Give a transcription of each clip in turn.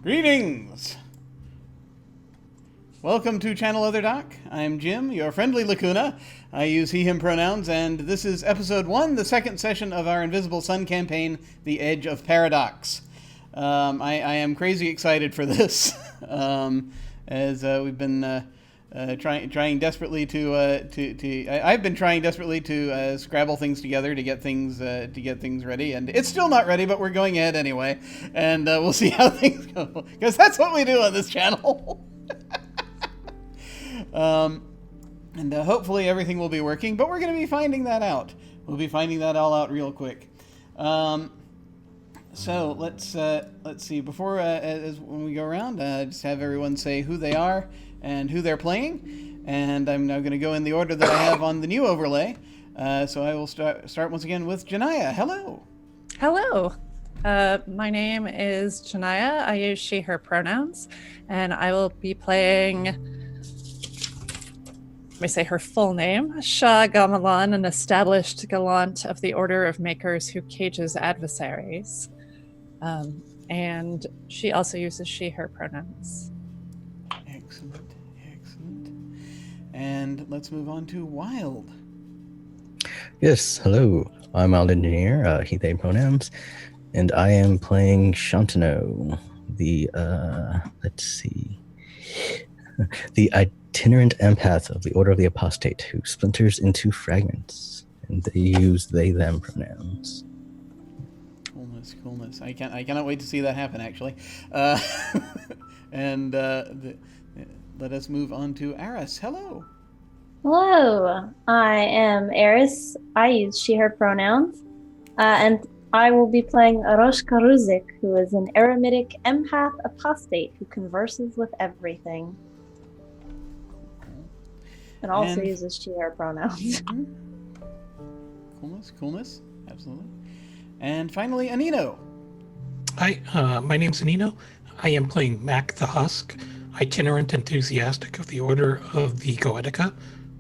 Greetings! Welcome to Channel Other Doc. I'm Jim, your friendly Lacuna. I use he, him pronouns, and this is episode 1, the second session of our Invisible Sun campaign, The Edge of Paradox. I am crazy excited for this, as we've been trying desperately I've been trying desperately to scrabble things together to get things ready, and it's still not ready, but we're going ahead anyway, and we'll see how things go, because that's what we do on this channel. And hopefully everything will be working, but we're going to be finding that out. We'll be finding that all out real quick. So let's see. Before when we go around, just have everyone say who they are and who they're playing. And I'm now going to go in the order that I have on the new overlay. So I will start once again with Djinnaya. Hello. Hello. My name is Djinnaya. I use she, her pronouns, and I will be playing, let me say her full name, Shah Gamalan, an established gallant of the Order of Makers who cages adversaries. And she also uses she, her pronouns. Excellent. And let's move on to Wilde. Yes, hello. I'm Wilde Engineer, he, they pronouns, and I am playing Shantano, the, the itinerant empath of the Order of the Apostate who splinters into fragments, and they use they, them pronouns. Coolness. I cannot wait to see that happen, actually. And let us move on to Arras. Hello. Hello, I am Arras. I use she, her pronouns. And I will be playing Aroshka Ruzik, who is an eremitic empath apostate who converses with everything. And also uses she, her pronouns. Coolness. Absolutely. And finally, Anino. Hi, my name's Anino. I am playing Mac the Husk, itinerant enthusiastic of the Order of the Goetica,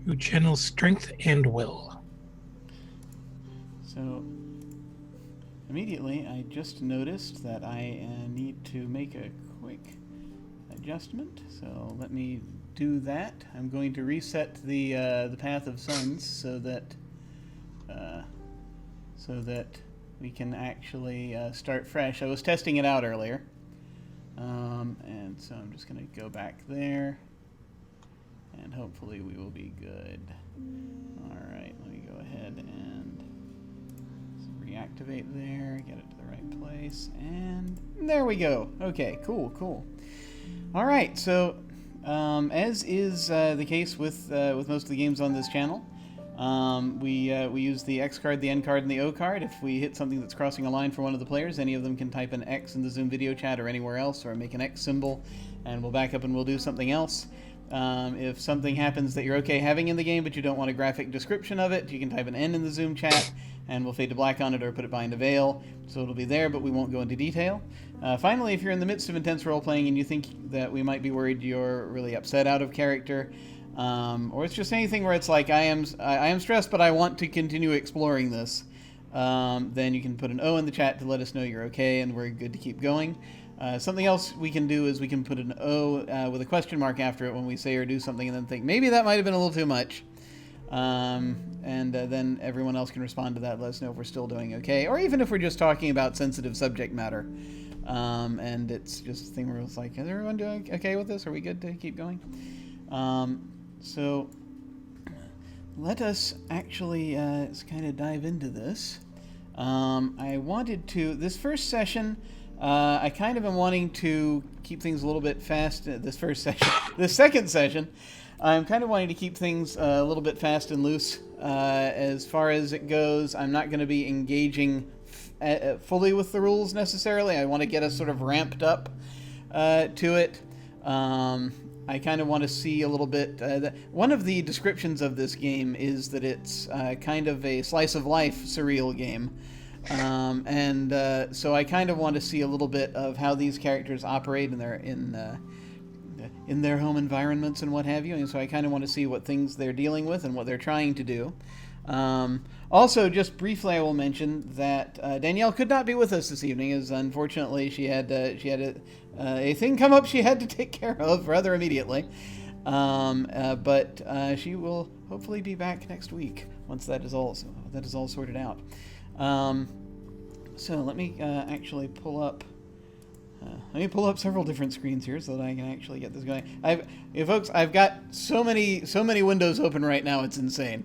who channels strength and will. So, immediately, I just noticed that I need to make a quick adjustment. So let me do that. I'm going to reset the path of suns so that we can actually start fresh. I was testing it out earlier, and so I'm just going to go back there, and hopefully we will be good. All right, let me go ahead and reactivate there, get it to the right place, and there we go. Okay, cool. All right, so as is the case with most of the games on this channel, we use the X card, the N card, and the O card. If we hit something that's crossing a line for one of the players, any of them can type an X in the Zoom video chat or anywhere else, or make an X symbol, and we'll back up and we'll do something else. If something happens that you're okay having in the game, but you don't want a graphic description of it, you can type an N in the Zoom chat, and we'll fade to black on it or put it behind a veil, so it'll be there, but we won't go into detail. Finally, if you're in the midst of intense role-playing and you think that we might be worried you're really upset out of character, or it's just anything where it's like, I am stressed, but I want to continue exploring this, then you can put an O in the chat to let us know you're okay and we're good to keep going. Something else we can do is we can put an O with a question mark after it when we say or do something, and then think, maybe that might have been a little too much. And then everyone else can respond to that, let us know if we're still doing okay, or even if we're just talking about sensitive subject matter. And it's just a thing where it's like, is everyone doing okay with this? Are we good to keep going? So let us actually kind of dive into this. I wanted to, this first session, I kind of am wanting to keep things a little bit fast. This second session, I'm kind of wanting to keep things a little bit fast and loose. As far as it goes, I'm not going to be engaging fully with the rules necessarily. I want to get us sort of ramped up to it. I kind of want to see a little bit. One of the descriptions of this game is that it's kind of a slice of life surreal game. So I kind of want to see a little bit of how these characters operate in their home environments and what have you. And so I kind of want to see what things they're dealing with and what they're trying to do. Also, just briefly, I will mention that Danielle could not be with us this evening, as unfortunately she had a thing come up she had to take care of rather immediately. But she will hopefully be back next week once that is all sorted out. So let me actually pull up. Let me pull up several different screens here so that I can actually get this going. Folks, I've got so many windows open right now, it's insane.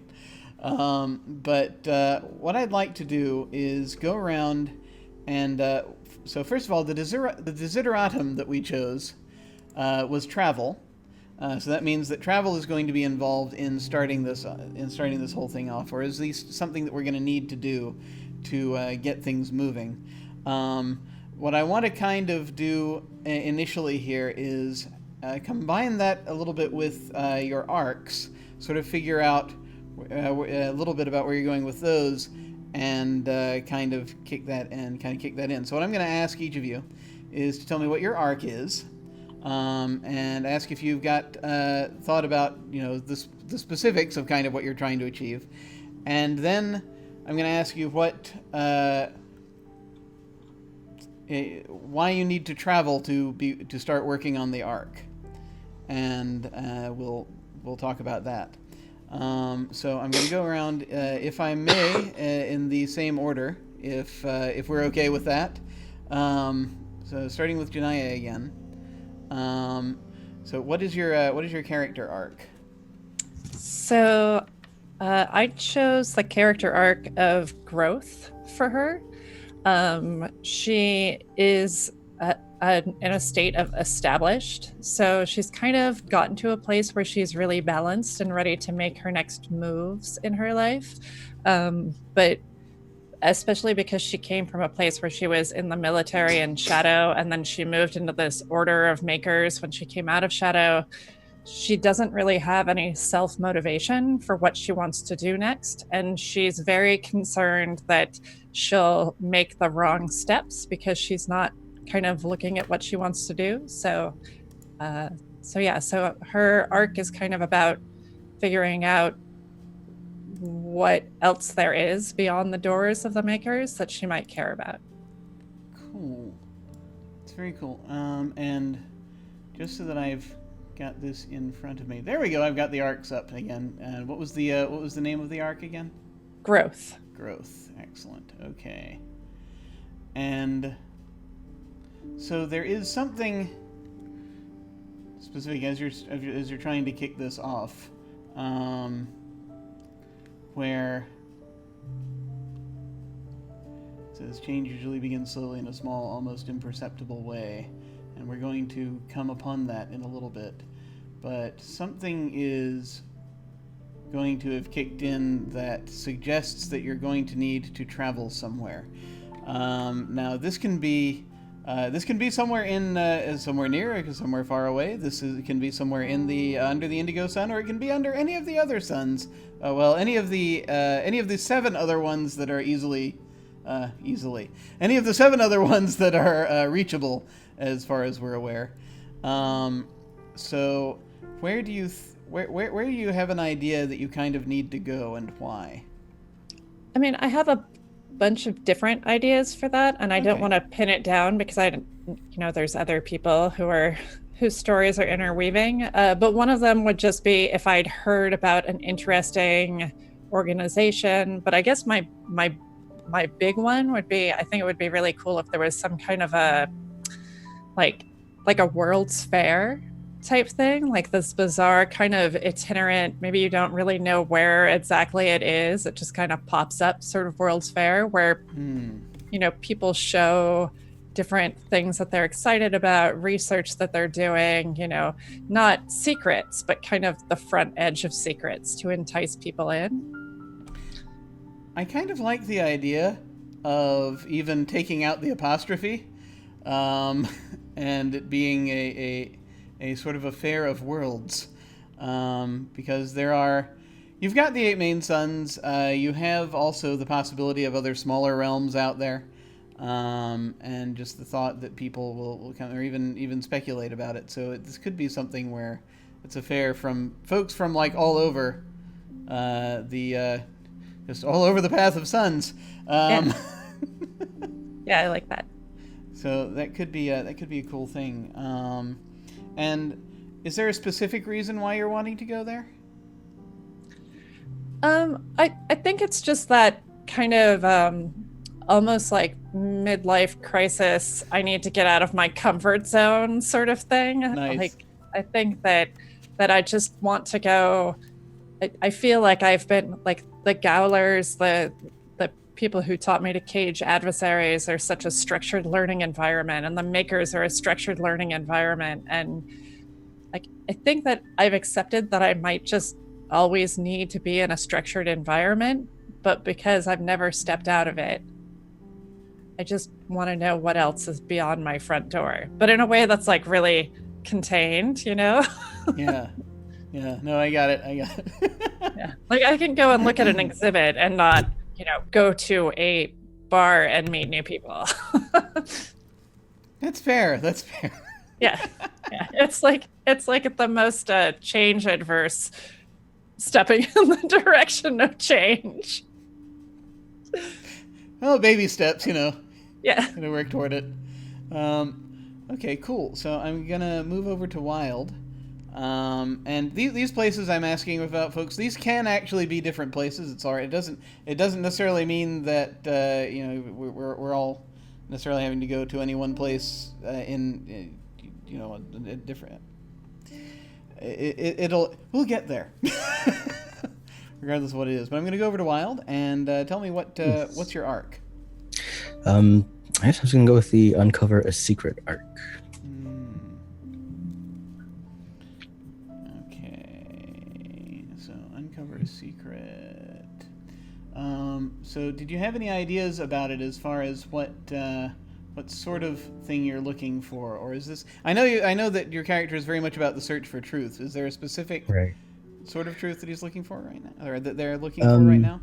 But what I'd like to do is go around and so first of all, the desideratum that we chose was travel. So that means that travel is going to be involved in starting this whole thing off, or at least something that we're going to need to do to get things moving. What I want to kind of do initially here is combine that a little bit with your arcs, sort of figure out a little bit about where you're going with those, and kind of kick that in. So what I'm going to ask each of you is to tell me what your arc is, and ask if you've got thought about the specifics of kind of what you're trying to achieve, and then I'm going to ask you what why you need to travel to start working on the arc, and we'll talk about that. So I'm going to go around, if I may, in the same order, if we're okay with that. So starting with Djinnaya again. So what is your character arc? So I chose the character arc of growth for her. She is in a state of established, so she's kind of gotten to a place where she's really balanced and ready to make her next moves in her life. But especially because she came from a place where she was in the military and Shadow, and then she moved into this order of makers when she came out of Shadow, she doesn't really have any self-motivation for what she wants to do next. And she's very concerned that she'll make the wrong steps because she's not kind of looking at what she wants to do. So her arc is kind of about figuring out what else there is beyond the doors of the makers that she might care about. Cool. It's very cool. And just so that I've got this in front of me, there we go. I've got the arcs up again. And what was the name of the arc again? Growth. Growth. Excellent. Okay. And so there is something specific as you're trying to kick this off, where it says change usually begins slowly in a small, almost imperceptible way, and we're going to come upon that in a little bit. But something is going to have kicked in that suggests that you're going to need to travel somewhere. Now this can be somewhere in somewhere near, or somewhere far away. Can be somewhere in the under the indigo sun, or it can be under any of the other suns. Any of the 7 other ones that are any of the 7 other ones that are reachable as far as we're aware. So where do you have an idea that you kind of need to go, and why? I mean, I have a bunch of different ideas for that, and I don't want to pin it down because there's other people whose stories are interweaving. But one of them would just be if I'd heard about an interesting organization. But I guess my big one would be, I think it would be really cool if there was some kind of a like a World's Fair type thing, like this bizarre kind of itinerant, maybe you don't really know where exactly it is, it just kind of pops up, sort of World's Fair, where people show different things that they're excited about, research that they're doing, not secrets, but kind of the front edge of secrets to entice people in. I kind of like the idea of even taking out the apostrophe, and it being a sort of a fair of worlds, because you've got the 8 main suns, you have also the possibility of other smaller realms out there, and just the thought that people will come, or even speculate about it. So this could be something where it's a fair from folks from like all over the just all over the path of suns. Yeah, I like that. So that could be a cool thing. And is there a specific reason why you're wanting to go there? I think it's just that kind of almost like midlife crisis. I need to get out of my comfort zone sort of thing. Nice. Like I think that I just want to go. I feel like I've been like the Gowlers, the people who taught me to cage adversaries are such a structured learning environment, and the makers are a structured learning environment. And like I think that I've accepted that I might just always need to be in a structured environment, but because I've never stepped out of it, I just want to know what else is beyond my front door, but in a way that's like really contained, you know? Yeah. No, I got it. Yeah. Like I can go and look at an exhibit and not, you know, go to a bar and meet new people. That's fair. Yeah. It's like the most change adverse stepping in the direction of change. Well, baby steps, you know. Yeah. Gonna work toward it. Okay, cool. So I'm gonna move over to Wilde. And these places I'm asking about, folks, these can actually be different places. It's all right. It doesn't necessarily mean that we're all necessarily having to go to any one place in a different. We'll get there, regardless of what it is. But I'm going to go over to Wilde and tell me what's your arc. I guess I was going to go with the Uncover a Secret arc. Okay, so Uncover a Secret. So did you have any ideas about it as far as what sort of thing you're looking for, or is this? I know that your character is very much about the search for truth. Is there a specific sort of truth that he's looking for right now, or that they're looking for right now?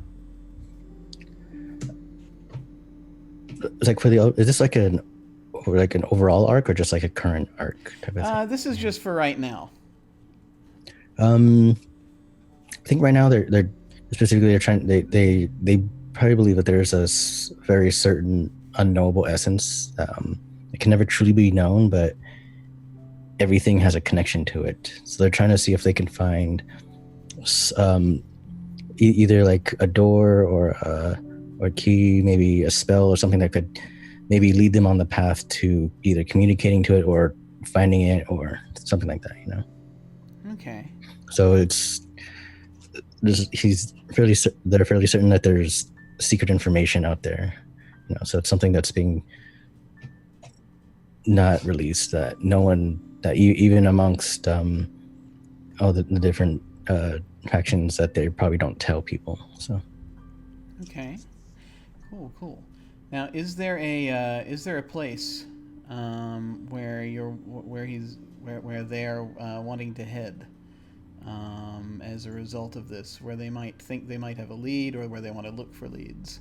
Like is this like an overall arc or just like a current arc type of thing? This is just for right now. I think right now they're trying. They probably believe that there's a very certain unknowable essence. It can never truly be known, but everything has a connection to it. So they're trying to see if they can find either like a door or a key, maybe a spell or something that could maybe lead them on the path to either communicating to it or finding it or something like that, you know? Okay. So they're fairly certain that there's secret information out there, you know. So it's something that's being not released, that no one, that even amongst all the different factions, that they probably don't tell people. So. Okay. Cool. Now, is there a place where they're wanting to head as a result of this, where they might think they might have a lead, or where they want to look for leads?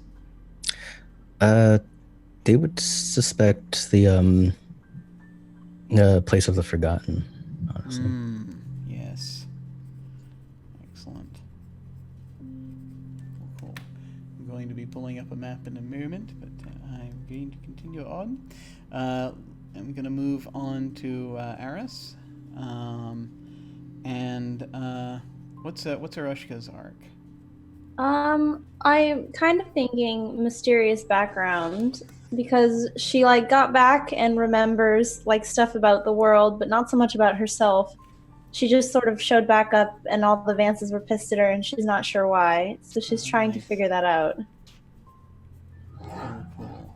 They would suspect the place of the forgotten, honestly. Yes. Excellent. Cool. I'm going to be pulling up a map in a moment, but I'm going to continue on. I'm going to move on to Arras. What's Arushka's arc? I'm kind of thinking mysterious background, because she got back and remembers stuff about the world, but not so much about herself. She just sort of showed back up, and all the Vances were pissed at her, and she's not sure why. So she's trying to figure that out. Cool.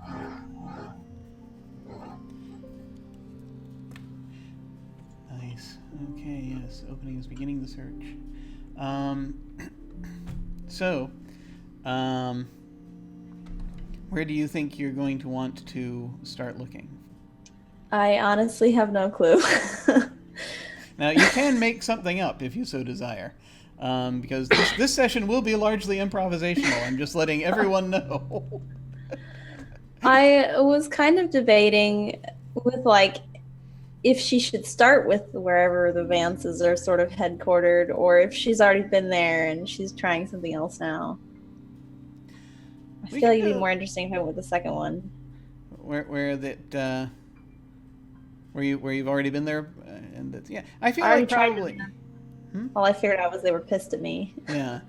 Nice. Okay. Yes. Opening is beginning the search. Where do you think you're going to want to start looking? I honestly have no clue. Now, you can make something up if you so desire, because this session will be largely improvisational. I'm just letting everyone know. I was kind of debating with if she should start with wherever the Vances are sort of headquartered, or if she's already been there and she's trying something else now. I We feel like could it'd be go- more interesting if I went with the second one. where that where you've already been there, and that's, yeah. I feel I already like tried probably. doing that. All I figured out was they were pissed at me. Yeah,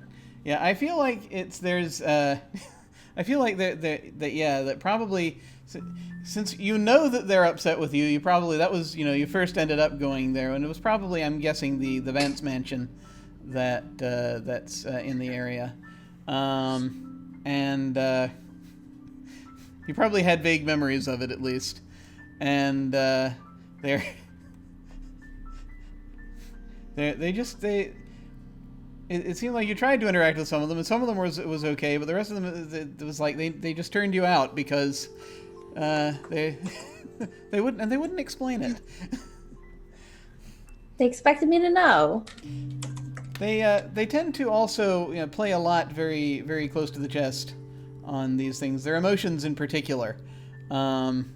yeah. I feel like there's. I feel like that probably, since you know that they're upset with you, you probably, that was, you first ended up going there, and it was probably, I'm guessing, the Vance mansion that's in the area, and you probably had vague memories of it at least, and they're. It seemed like you tried to interact with some of them, and some of them was okay, but the rest of them, it was like they just turned you out because they they wouldn't explain it. They expected me to know. They tend to also play a lot very very close to the chest on these things. Their emotions in particular,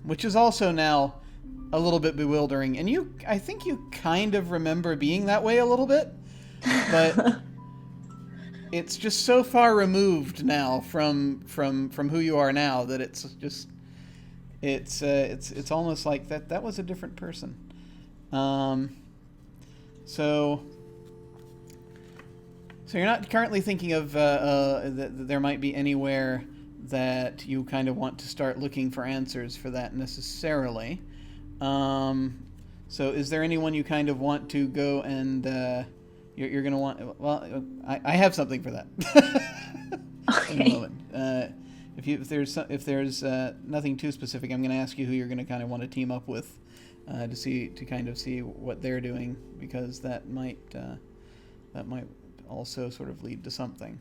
which is also now a little bit bewildering. And I think you kind of remember being that way a little bit, but. It's just so far removed now from who you are now that it's just it's almost like that was a different person. So you're not currently thinking of that there might be anywhere that you kind of want to start looking for answers for that necessarily. So is there anyone you kind of want to go and you're going to want... Well, I have something for that. Okay. In a moment. If there's nothing too specific, I'm going to ask you who you're going to kind of want to team up with to kind of see what they're doing, because that might also sort of lead to something.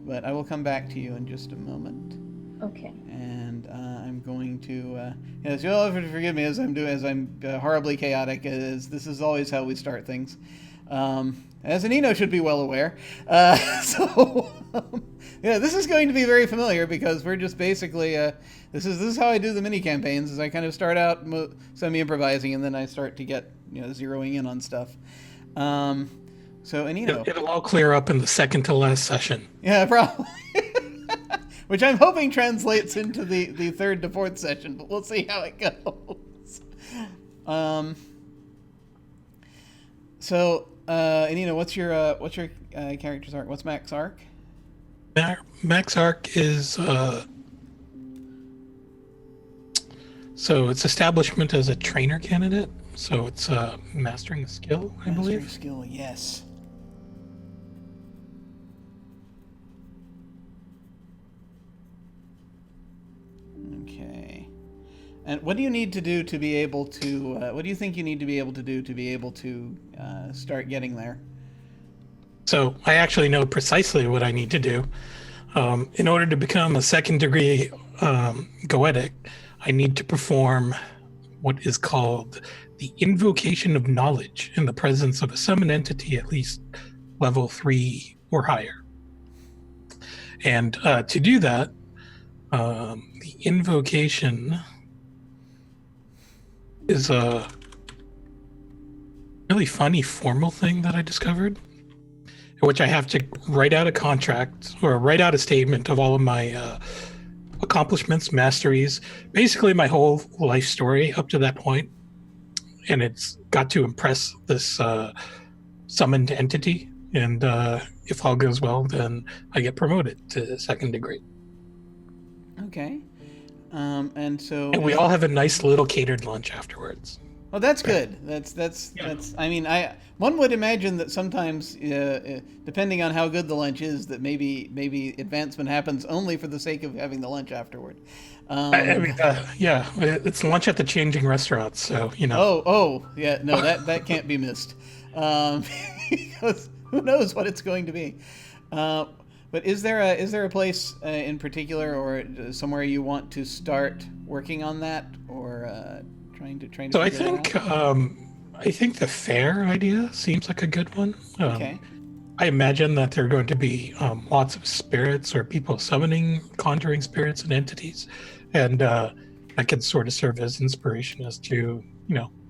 But I will come back to you in just a moment. Okay. And I'm going to, yes, you'll have to forgive me as I'm horribly chaotic. As this is always how we start things, as Anino should be well aware. Yeah, this is going to be very familiar because we're just basically this is how I do the mini campaigns. Is I kind of start out semi-improvising, and then I start to get zeroing in on stuff. So Anino, It'll all clear up in the second to last session. yeah, probably. Which I'm hoping translates into the third to fourth session, but we'll see how it goes. So, Anino, what's your character's arc? What's Mac's arc? Mac's arc is so it's establishment as a trainer candidate. So it's mastering a skill, I believe. Mastering skill, yes. Okay. And what do you need to do to be able to? What do you think you need to be able to do to be able to start getting there? So I actually know precisely what I need to do. In order to become a second degree goetic, I need to perform what is called the invocation of knowledge in the presence of a summoned entity at least level 3 or higher. And to do that, the invocation is a really funny formal thing that I discovered, in which I have to write out a contract or write out a statement of all of my accomplishments, masteries, basically my whole life story up to that point. And it's got to impress this summoned entity. And if all goes well, then I get promoted to second degree. Okay. And so. And we all have a nice little catered lunch afterwards. Well, that's good. That's. I mean, one would imagine that sometimes, depending on how good the lunch is, that maybe advancement happens only for the sake of having the lunch afterward. I mean, yeah, it's lunch at the changing restaurants, so Oh, yeah, no, that can't be missed, because who knows what it's going to be. But is there a place in particular, or somewhere you want to start working on that, or trying to? So I think the fair idea seems like a good one. Okay. I imagine that there are going to be lots of spirits or people summoning, conjuring spirits and entities, and that could sort of serve as inspiration as to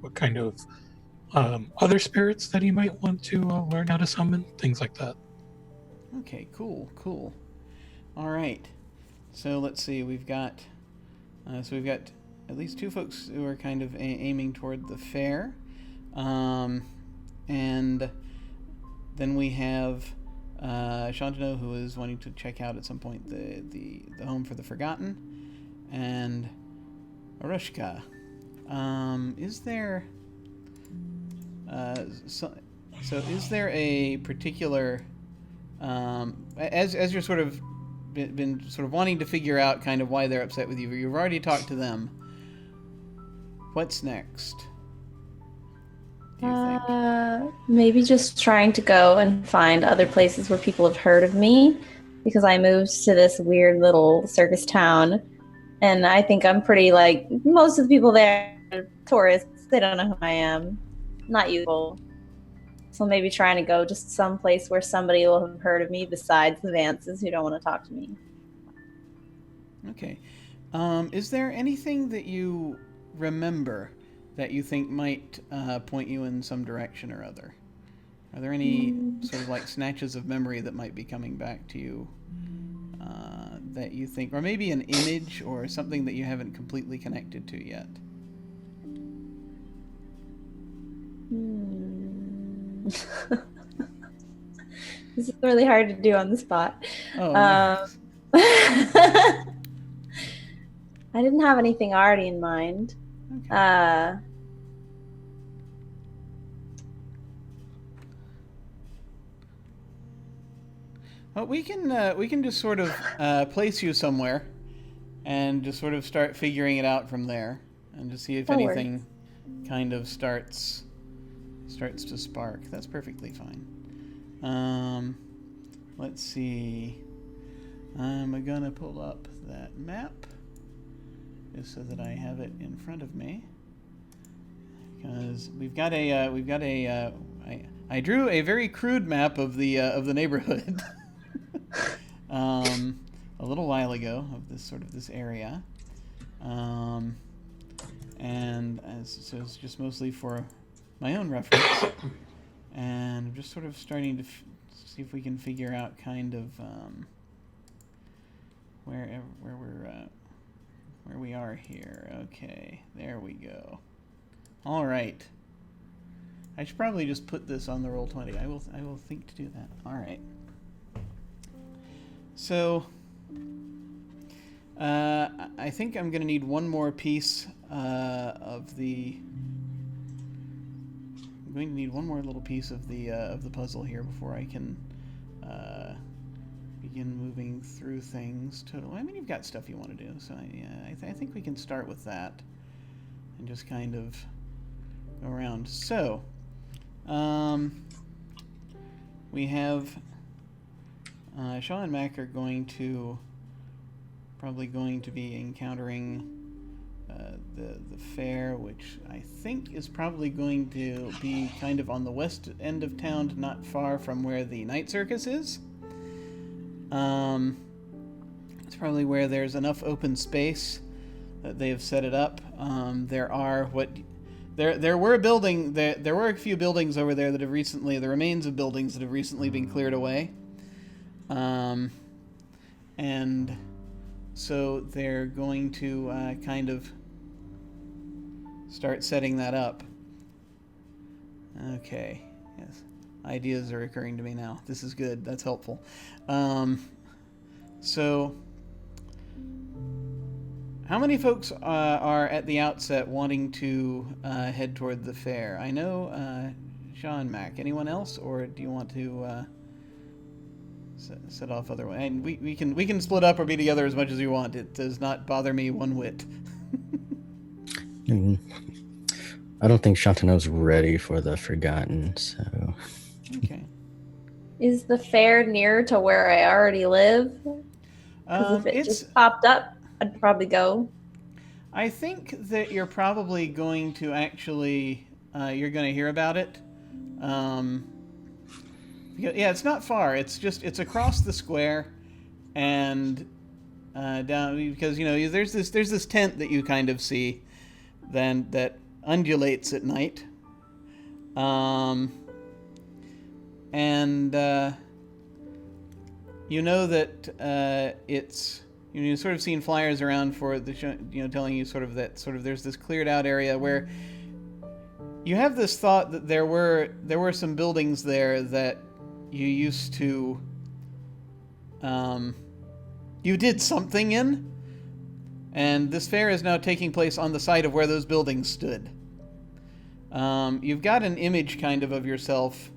what kind of other spirits that you might want to learn how to summon, things like that. Okay, cool. All right. So let's see. We've got at least 2 folks who are kind of aiming toward the fair, and then we have Shantanu, who is wanting to check out at some point the home for the forgotten, and Arushka. Is there so is there a particular as you're sort of been sort of wanting to figure out kind of why they're upset with you? You've already talked to them. What's next? Do you think? Maybe just trying to go and find other places where people have heard of me, because I moved to this weird little circus town, and I think I'm pretty like most of the people there are tourists. They don't know who I am. Not useful. So maybe trying to go just someplace where somebody will have heard of me besides the Vances who don't want to talk to me. Okay. Is there anything that you remember that you think might point you in some direction or other? Are there any sort of like snatches of memory that might be coming back to you that you think, or maybe an image or something that you haven't completely connected to yet? This is really hard to do on the spot. Oh, nice. I didn't have anything already in mind. Okay. Well, we can just sort of place you somewhere, and just sort of start figuring it out from there, and just see if That anything kind of starts to spark. That's perfectly fine. Let's see. I'm gonna pull up that map just so that I have it in front of me, because I drew a very crude map of the neighborhood a little while ago of this area, and so it's just mostly for my own reference, and I'm just sort of starting to see if we can figure out kind of where we are here. Okay, there we go. All right. I should probably just put this on the Roll20. I will think to do that. All right. So I think I'm going to need one more piece of the. I'm going to need one more little piece of the puzzle here before I can begin moving through things. I mean, you've got stuff you want to do, so I think we can start with that and just kind of go around. So we have Shaw and Mac are probably going to be encountering the fair, which I think is probably going to be kind of on the west end of town, not far from where the night circus is. It's probably where there's enough open space that they have set it up. There were a few buildings over there that have recently, the remains of buildings that have recently been cleared away. And so they're going to kind of start setting that up. Okay, yes. Ideas are occurring to me now. This is good. That's helpful. So, how many folks are at the outset wanting to head toward the fair? I know Sean, Mac. Anyone else, or do you want to set off otherwise? And we can split up or be together as much as you want. It does not bother me one whit. I don't think Shantano's ready for the Forgotten, so... Okay. Is the fair near to where I already live? Because if it just popped up, I'd probably go. I think that you're probably going to actually... you're going to hear about it. Yeah, it's not far. It's across the square, and down, because there's this tent that you kind of see, then that undulates at night, and you know that it's you've sort of seen flyers around for the telling you sort of there's this cleared out area where you have this thought that there were some buildings there that you used to you did something in, and this fair is now taking place on the site of where those buildings stood. You've got an image kind of yourself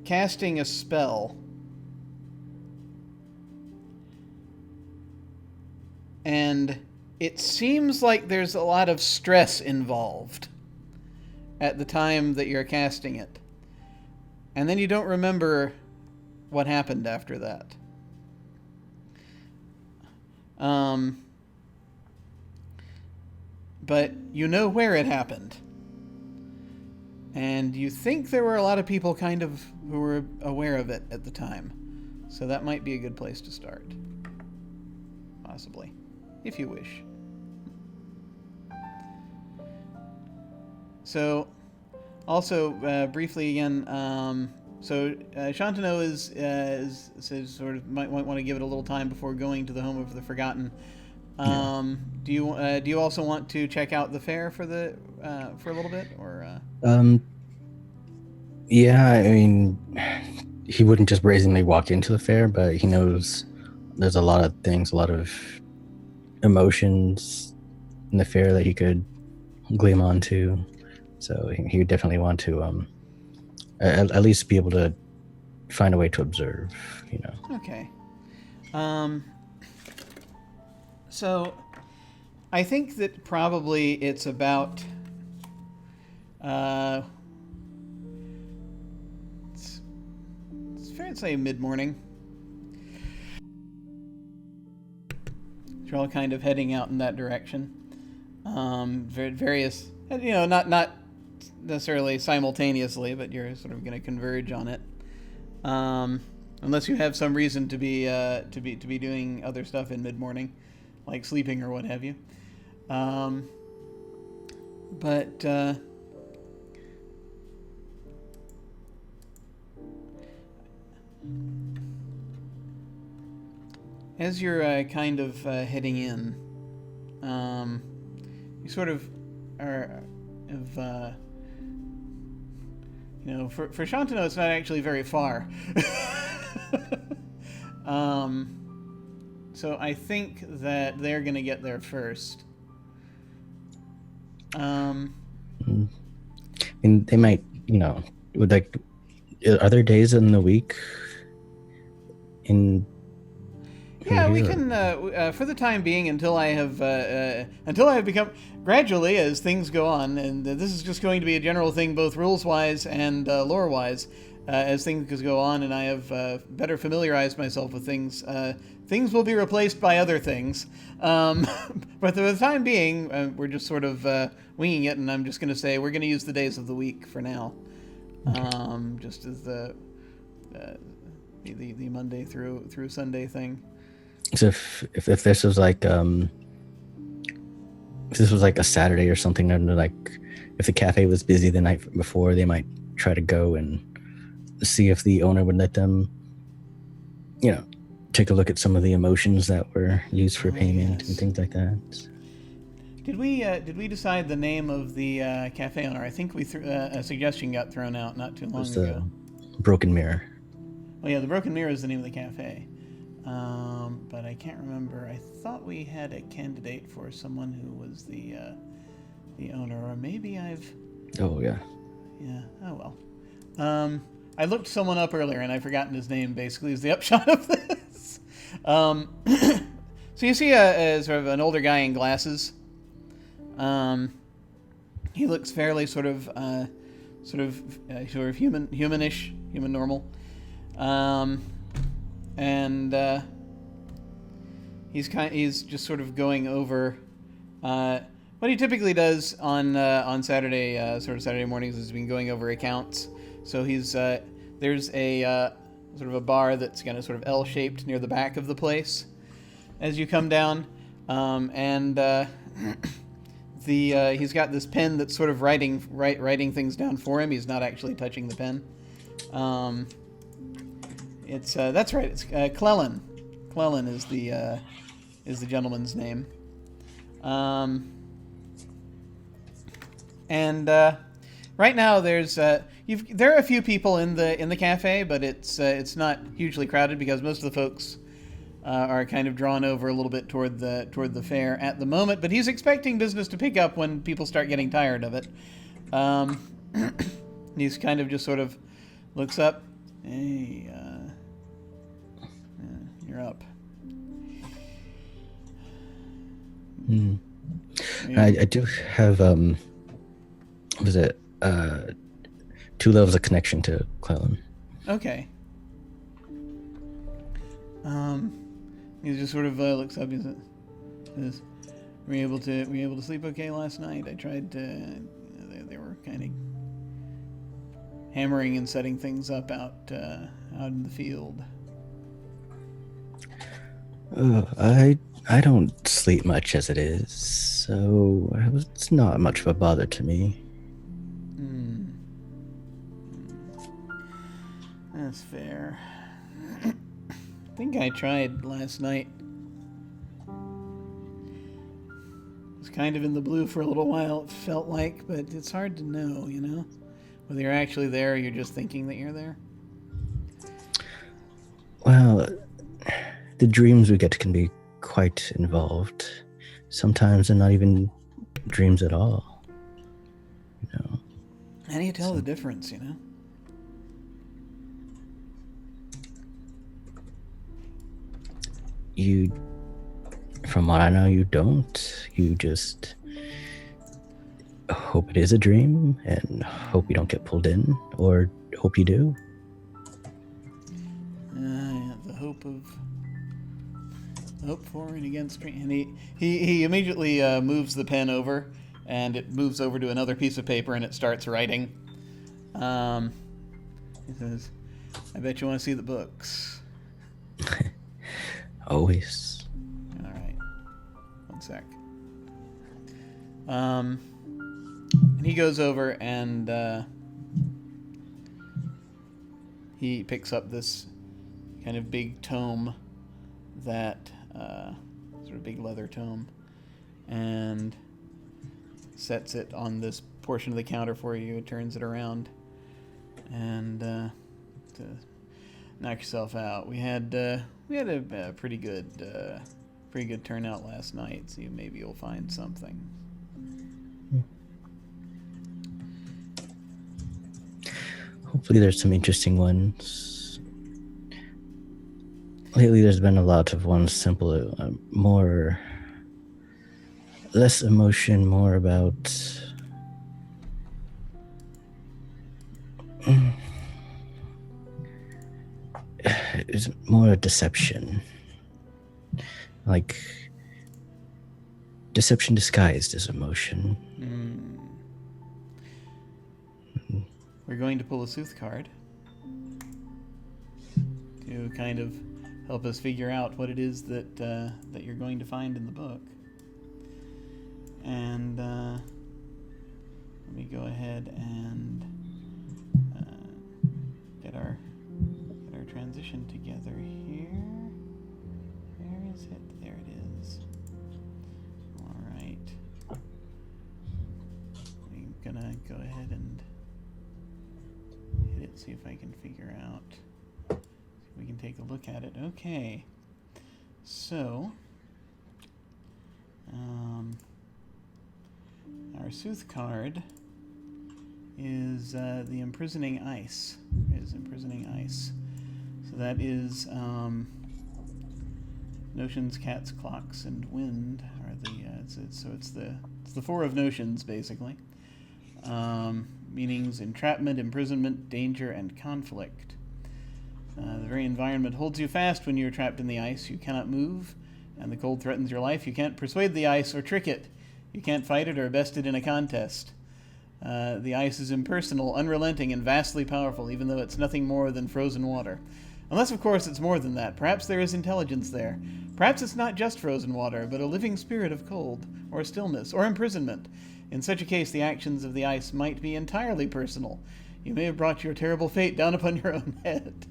casting a spell, and it seems like there's a lot of stress involved at the time that you're casting it. And then you don't remember what happened after that. But you know where it happened. And you think there were a lot of people kind of who were aware of it at the time. So that might be a good place to start. Possibly. If you wish. So, also, briefly again, Shantano says sort of might want to give it a little time before going to the home of the Forgotten. Do you also want to check out the fair for a little bit, or? Yeah, I mean, he wouldn't just brazenly walk into the fair, but he knows there's a lot of things, a lot of emotions in the fair that he could gleam onto. So he would definitely want to at least be able to find a way to observe, Okay. So I think that probably it's about it's fair to say mid-morning. You're all kind of heading out in that direction. Various, not necessarily simultaneously, but you're sort of going to converge on it, unless you have some reason to be doing other stuff in mid-morning, like sleeping or what have you. But as you're kind of heading in, you sort of are for Shantano, it's not actually very far. So I think that they're going to get there first. And they might, would are there days in the week in Yeah, we can, for the time being, until I have become, gradually as things go on, and this is just going to be a general thing, both rules-wise and lore-wise, as things go on, and I have better familiarized myself with things. Things will be replaced by other things, but for the time being, we're just sort of winging it, and I'm just going to say we're going to use the days of the week for now, just as the Monday through Sunday thing. So if this was like if this was like a Saturday or something, and like if the cafe was busy the night before, they might try to go and see if the owner would let them, take a look at some of the emotions that were used for payment and things like that. Did we decide the name of the cafe owner? I think a suggestion got thrown out not too long ago. Broken Mirror. Oh yeah, the Broken Mirror is the name of the cafe. But I can't remember. I thought we had a candidate for someone who was the owner, or maybe I've. Oh yeah. Yeah. Oh well. I looked someone up earlier and I've forgotten his name. Basically, is the upshot of this. So you see a sort of an older guy in glasses. He looks fairly sort of humanish, human normal. And he's just sort of going over what he typically does on Saturday, sort of Saturday mornings, has been going over accounts. So he's there's a sort of a bar that's kind of sort of L-shaped near the back of the place as you come down, and he's got this pen that's sort of writing things down for him. He's not actually touching the pen. It's that's right. It's Clellan. Clellan is the gentleman's name. And right now there's there are a few people in the cafe, but it's not hugely crowded because most of the folks are kind of drawn over a little bit toward the fair at the moment. But he's expecting business to pick up when people start getting tired of it. He's kind of just sort of looks up. Hey, you're up. Hmm. Yeah. I do have what is it? 2 levels of connection to Clellan. Okay. He just sort of looks up and says, "Were you able to sleep okay last night? I tried to. They were kind of hammering and setting things up out in the field." I don't sleep much as it is, so it's not much of a bother to me. That's fair. I think I tried last night. Was kind of in the blue for a little while, it felt like, but it's hard to know, whether you're actually there or you're just thinking that you're there. Well, the dreams we get can be quite involved. Sometimes they're not even dreams at all. How do you tell the difference, You, from what I know, you don't. You just hope it is a dream and hope you don't get pulled in, or hope you do. Yeah, the hope for and against dream. And he immediately moves the pen over, and it moves over to another piece of paper, and it starts writing. He says, "I bet you want to see the books." Always. All right. One sec. And he goes over and he picks up this kind of big tome that sort of big leather tome and sets it on this portion of the counter for you, turns it around, and to knock yourself out. We had a pretty good turnout last night, so maybe you'll find something. Hopefully there's some interesting ones. Lately there's been a lot of ones simple, less emotion, more about it's more a deception, like deception disguised as emotion. We're going to pull a sooth card to kind of help us figure out what it is that you're going to find in the book. And let me go ahead and get our transition together here. Where is it? There it is. All right. I'm gonna go ahead and hit it, see if I can figure out. See if we can take a look at it. Okay. So, our sooth card is the imprisoning ice. So that is notions, cats, clocks, and wind are it's the 4 of notions basically. Meanings: entrapment, imprisonment, danger, and conflict. The very environment holds you fast when you're trapped in the ice. You cannot move, and the cold threatens your life. You can't persuade the ice or trick it. You can't fight it or best it in a contest. The ice is impersonal, unrelenting, and vastly powerful, even though it's nothing more than frozen water. Unless, of course, it's more than that. Perhaps there is intelligence there. Perhaps it's not just frozen water, but a living spirit of cold, or stillness, or imprisonment. In such a case, the actions of the ice might be entirely personal. You may have brought your terrible fate down upon your own head.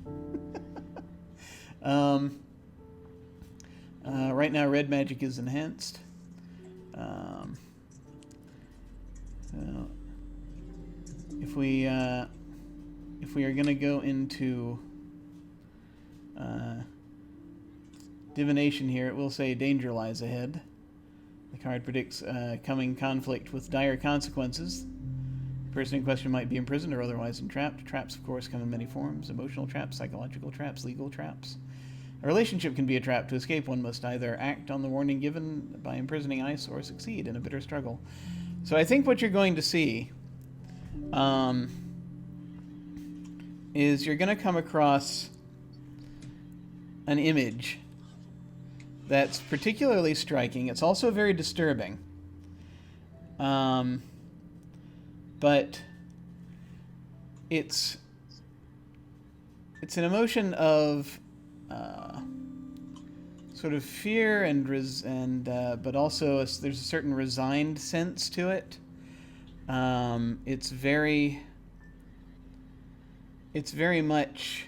Right now, red magic is enhanced. So if we are going to go into divination here, it will say danger lies ahead. The card predicts coming conflict with dire consequences. The person in question might be imprisoned or otherwise entrapped. Traps, of course, come in many forms: emotional traps, psychological traps, legal traps. A relationship can be a trap. To escape, one must either act on the warning given by imprisoning ice or succeed in a bitter struggle. So I think what you're going to see is you're going to come across an image that's particularly striking. It's also very disturbing. But it's an emotion of sort of fear but also there's a certain resigned sense to it. It's very much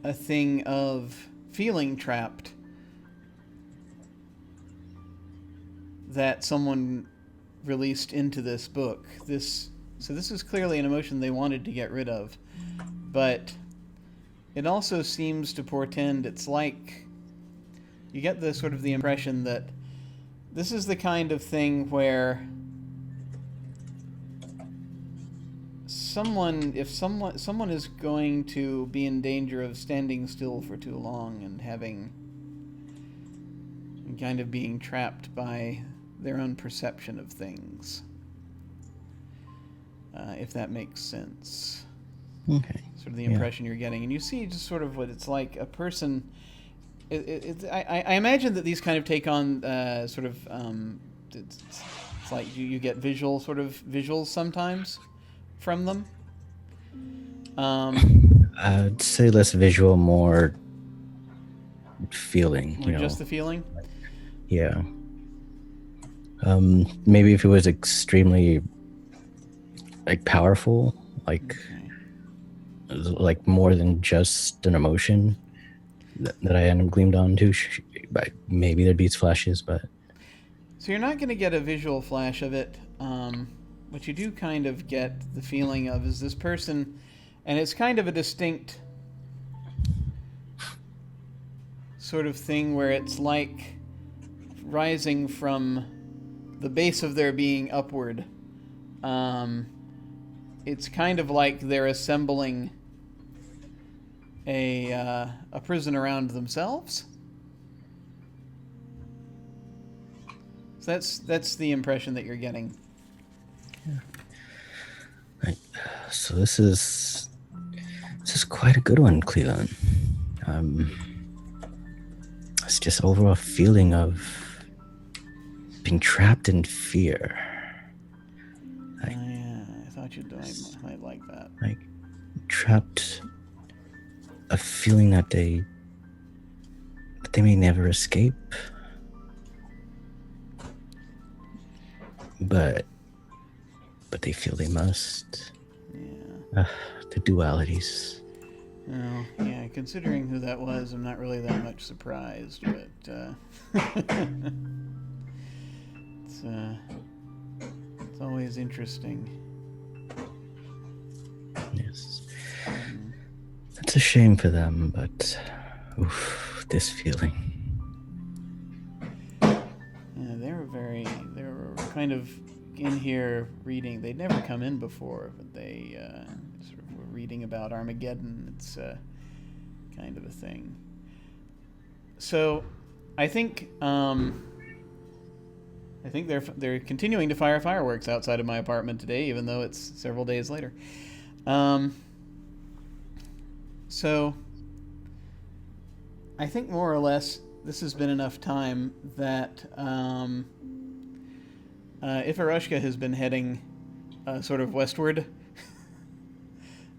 a thing of feeling trapped that someone released into this book. So this is clearly an emotion they wanted to get rid of, but it also seems to portend, it's like you get the sort of the impression that this is the kind of thing where if someone is going to be in danger of standing still for too long and kind of being trapped by their own perception of things, if that makes sense. Okay. Sort of the impression you're getting, and you see just sort of what it's like. A person. I imagine that these kind of take on it's like you get visuals sometimes from them. I'd say less visual, more feeling. Just the feeling. Yeah. Maybe if it was extremely powerful, like more than just an emotion that I end up gleamed onto. Maybe there'd be flashes, but so you're not going to get a visual flash of it. What you do kind of get the feeling of is this person, and it's kind of a distinct sort of thing where it's like rising from the base of their being upward. It's kind of like they're assembling a prison around themselves. So that's the impression that you're getting. Yeah. Right. So this is quite a good one, Cleveland. It's just overall feeling of being trapped in fear. Yeah, I thought you might like that. Like trapped, a feeling that they may never escape, but they feel they must. Yeah. The dualities. Well, yeah, considering who that was, I'm not really that much surprised, but it's always interesting. Yes. That's a shame for them, but this feeling. Yeah, they were kind of in here reading. They'd never come in before, but they sort of were reading about Armageddon. It's kind of a thing. So, I think they're continuing to fire fireworks outside of my apartment today, even though it's several days later. So, I think more or less this has been enough time that if Arushka has been heading sort of westward,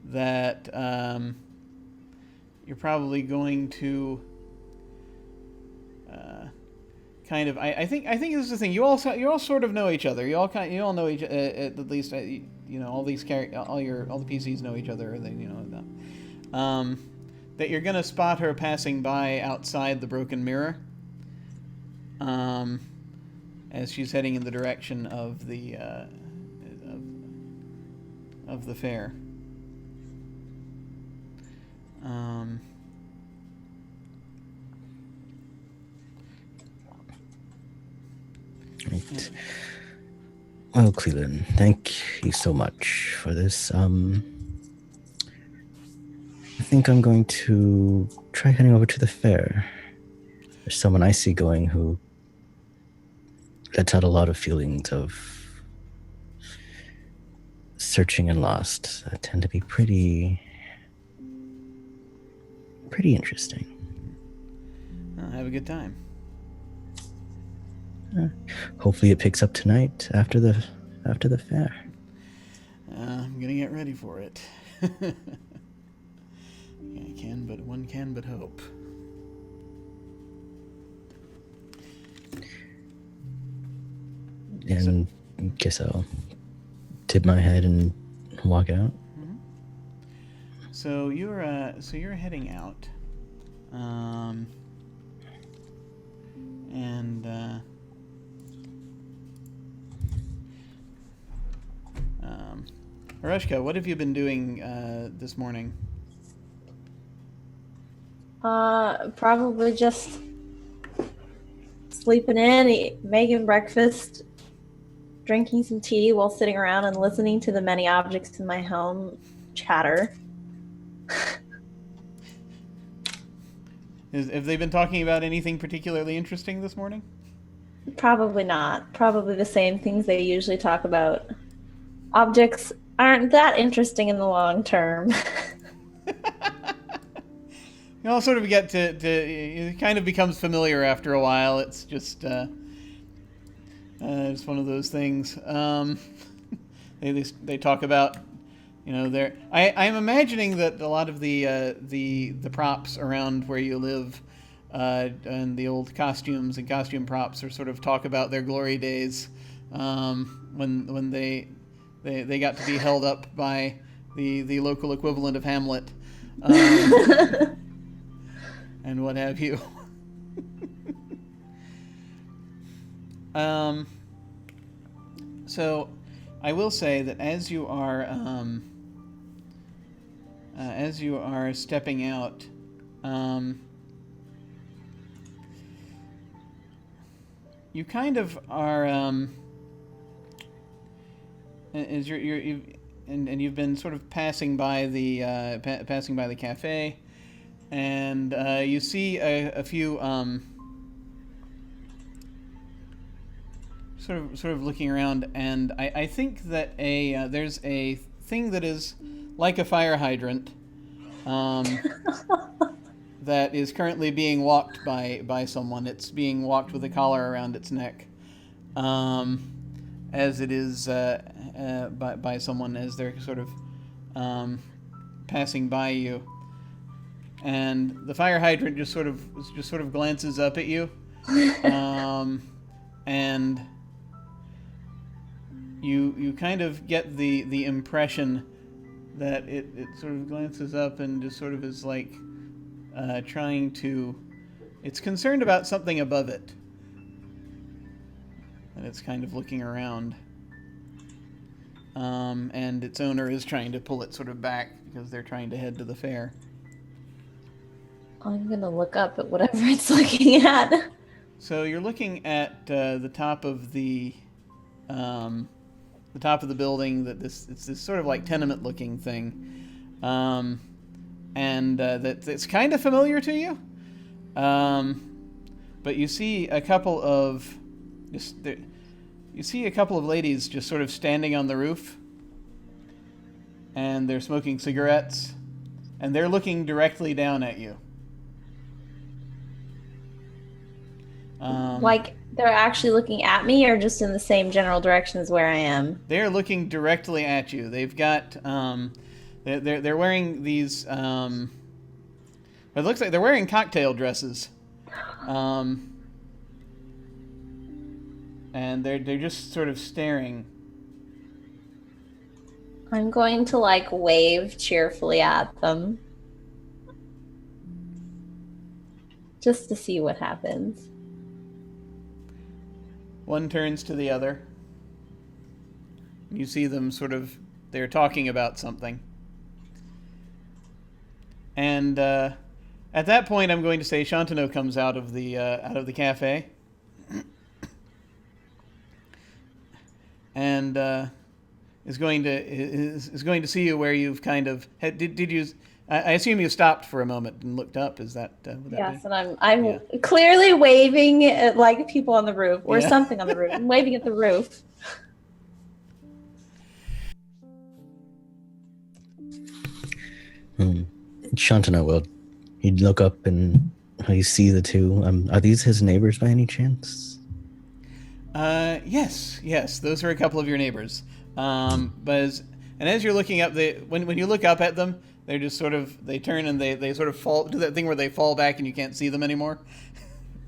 that you're probably going to kind of. I think this is the thing. You all sort of know each other. You all know each at least all the PCs know each other. Or they that. that you're gonna spot her passing by outside the broken mirror, as she's heading in the direction of the fair. Right. Well, Cleland, thank you so much for this. I think I'm going to try heading over to the fair. There's someone I see going who lets out a lot of feelings of searching and lost that tend to be pretty interesting. Have a good time. Hopefully it picks up tonight after the fair. I'm gonna get ready for it. One can but hope. And guess I'll tip my head and walk out. So you're heading out, and Arushka, what have you been doing this morning? Probably just sleeping in, making breakfast, drinking some tea while sitting around and listening to the many objects in my home chatter. Have they been talking about anything particularly interesting this morning? Probably not. Probably the same things they usually talk about. Objects aren't that interesting in the long term. You all sort of get to it kind of becomes familiar after a while. It's just it's one of those things. They talk about, I'm imagining that a lot of the props around where you live, and the old costumes and costume props are sort of talk about their glory days, when they got to be held up by the local equivalent of Hamlet. And what have you. So I will say that as you are stepping out, you kind of are, as you've been sort of passing by the cafe. And you see a few sort of looking around, and I think that there's a thing that is like a fire hydrant, that is currently being walked by someone. It's being walked with a collar around its neck, as it is by someone as they're sort of passing by you. And the fire hydrant just sort of glances up at you, and you kind of get the impression that it sort of glances up and just sort of is like trying to. It's concerned about something above it, and it's kind of looking around. And its owner is trying to pull it sort of back because they're trying to head to the fair. I'm gonna look up at whatever it's looking at. So you're looking at the top of the building. It's this sort of like tenement-looking thing, and that's kind of familiar to you. But you see a couple of ladies just sort of standing on the roof, and they're smoking cigarettes, and they're looking directly down at you. Like they're actually looking at me, or just in the same general direction as where I am? They're looking directly at you. They've got they're wearing these it looks like they're wearing cocktail dresses, and they're just sort of staring. I'm going to wave cheerfully at them. just to see what happens. One turns to the other. You see them they're talking about something. And at that point, I'm going to say Shantanu comes out of the cafe. And is going to see you where you've kind of did you. I assume you stopped for a moment and looked up. Is that? Would that Yes, be? and I'm Yeah. clearly waving at like people on the roof or Yeah. something on the roof. I'm waving at the roof. Shantanu will. He'd look up and he see the two. Are these his neighbors by any chance? Yes. Those are a couple of your neighbors. And as you're looking up, when you look up at them, they're just they turn and they sort of fall, do that thing where they fall back and you can't see them anymore.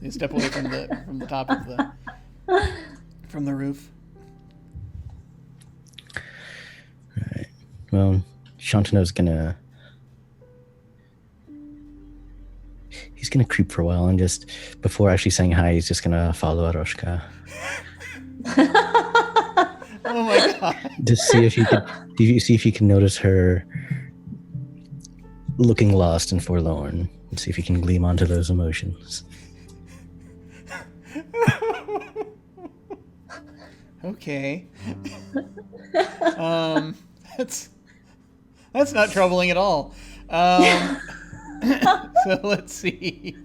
They step away from the top of from the roof. All right. Well, Shantanu's gonna. He's gonna creep for a while and just before actually saying hi, he's just gonna follow Aroshka. Oh my god! To see if you can notice her looking lost and forlorn, and see if you can gleam onto those emotions. Okay. That's not troubling at all. So let's see.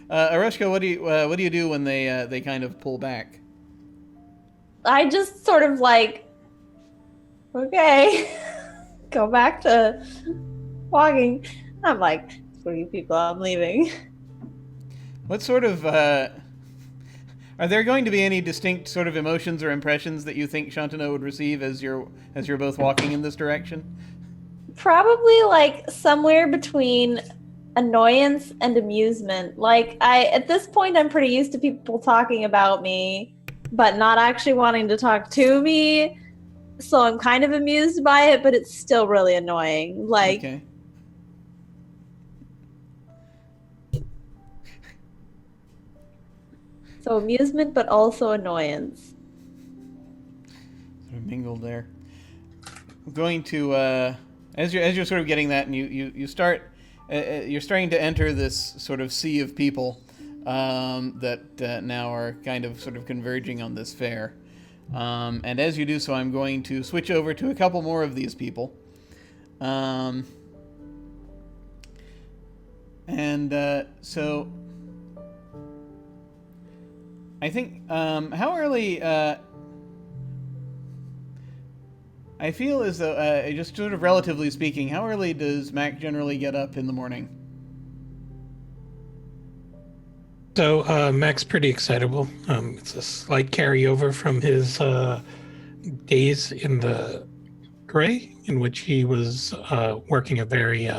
Aroshka, what do you do when they kind of pull back? I just sort of like, okay, go back to walking. I'm like, screw you people, I'm leaving. What sort of are there going to be any distinct sort of emotions or impressions that you think Shantanu would receive as you're both walking in this direction? Probably like somewhere between annoyance and amusement. Like at this point I'm pretty used to people talking about me but not actually wanting to talk to me, so I'm kind of amused by it, but it's still really annoying. Like, okay. So amusement but also annoyance. Sort of mingled there. I'm going to as you're sort of getting that, and you start you're starting to enter this sort of sea of people that now are kind of sort of converging on this fair. And as you do so, I'm going to switch over to a couple more of these people. So I think how early I feel as though just sort of relatively speaking, how early does Mac generally get up in the morning? So Mac's pretty excitable. It's a slight carryover from his days in the Gray, in which he was working a very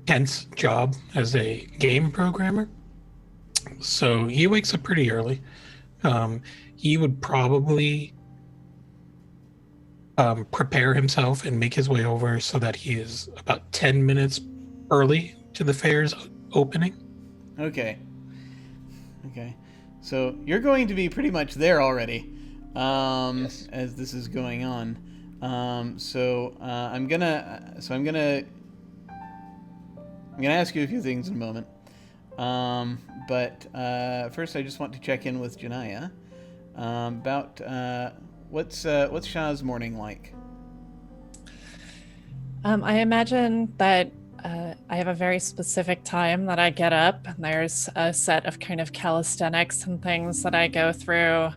tense job as a game programmer. So he wakes up pretty early. He would probably prepare himself and make his way over so that he is about 10 minutes early to the fair's opening. Okay. So you're going to be pretty much there already, Yes. as this is going on. I'm gonna ask you a few things in a moment. But first, I just want to check in with Djinnaya about what's Shah's morning like. I imagine that I have a very specific time that I get up, and there's a set of kind of calisthenics and things that I go through.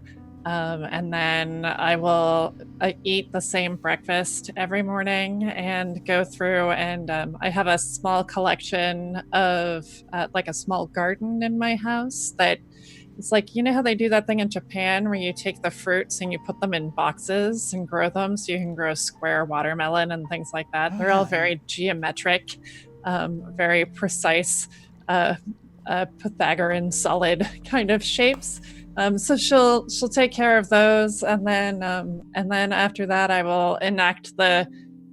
And then I will eat the same breakfast every morning and go through. And I have a small collection of like a small garden in my house that it's like, you know how they do that thing in Japan where you take the fruits and you put them in boxes and grow them so you can grow square watermelon and things like that. They're all very geometric, very precise, Pythagorean solid kind of shapes. So she'll take care of those, and then after that I will enact the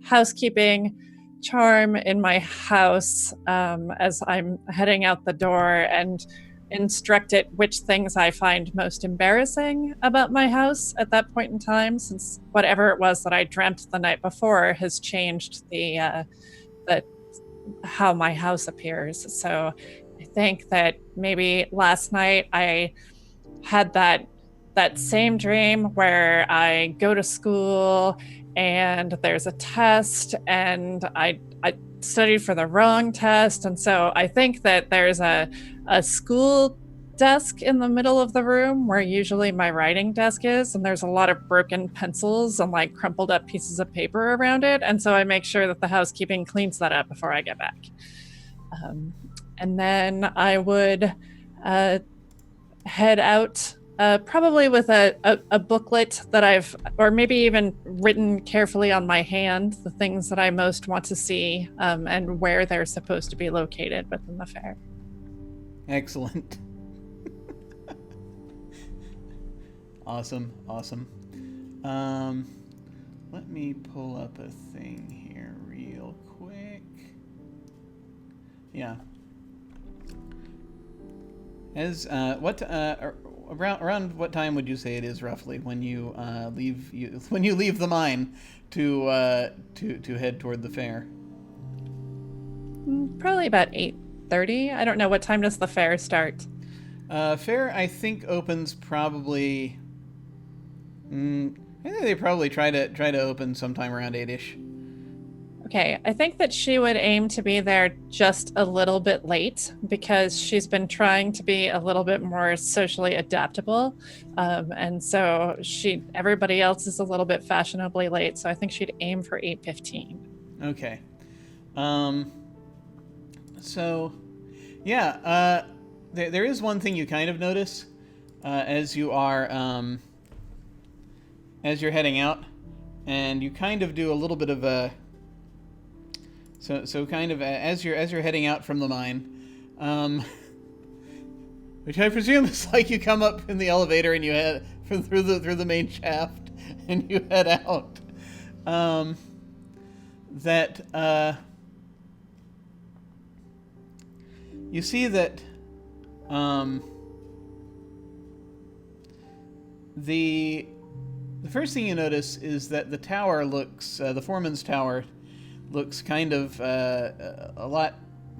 housekeeping, charm in my house as I'm heading out the door and instruct it which things I find most embarrassing about my house at that point in time, since whatever it was that I dreamt the night before has changed the how my house appears. So I think that maybe last night I had that same dream where I go to school and there's a test and I studied for the wrong test, and so I think that there's a school desk in the middle of the room where usually my writing desk is, and there's a lot of broken pencils and like crumpled up pieces of paper around it, and so I make sure that the housekeeping cleans that up before I get back. And then I would head out probably with a booklet that I've, or maybe even written carefully on my hand, the things that I most want to see and where they're supposed to be located within the fair. Excellent. Awesome. Let me pull up a thing here real quick. Yeah. As around what time would you say it is roughly when you leave the mine to head toward the fair? Probably about 8:30. I don't know, what time does the fair start? Fair, I think, opens probably. I think they probably try to open sometime around 8-ish. Okay, I think that she would aim to be there just a little bit late because she's been trying to be a little bit more socially adaptable, and so everybody else is a little bit fashionably late. So I think she'd aim for 8:15. Okay. So, yeah. There is one thing you kind of notice as you are as you're heading out, and you kind of do a little bit of a. So kind of as you're heading out from the mine, which I presume is like you come up in the elevator and you head through the main shaft and you head out. You see that the first thing you notice is that the tower looks the foreman's tower looks kind of a lot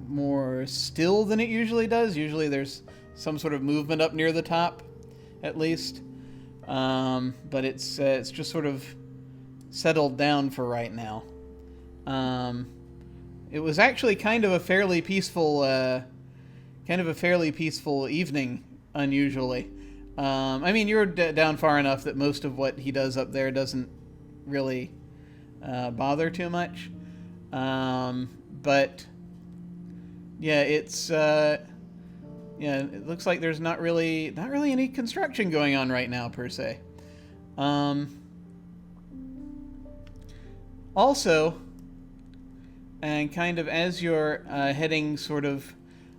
more still than it usually does. Usually there's some sort of movement up near the top, at least. But it's just sort of settled down for right now. It was actually kind of a fairly peaceful evening, unusually. I mean, you're down far enough that most of what he does up there doesn't really bother too much. But yeah, it looks like there's not really any construction going on right now per se. Also, and kind of as you're heading sort of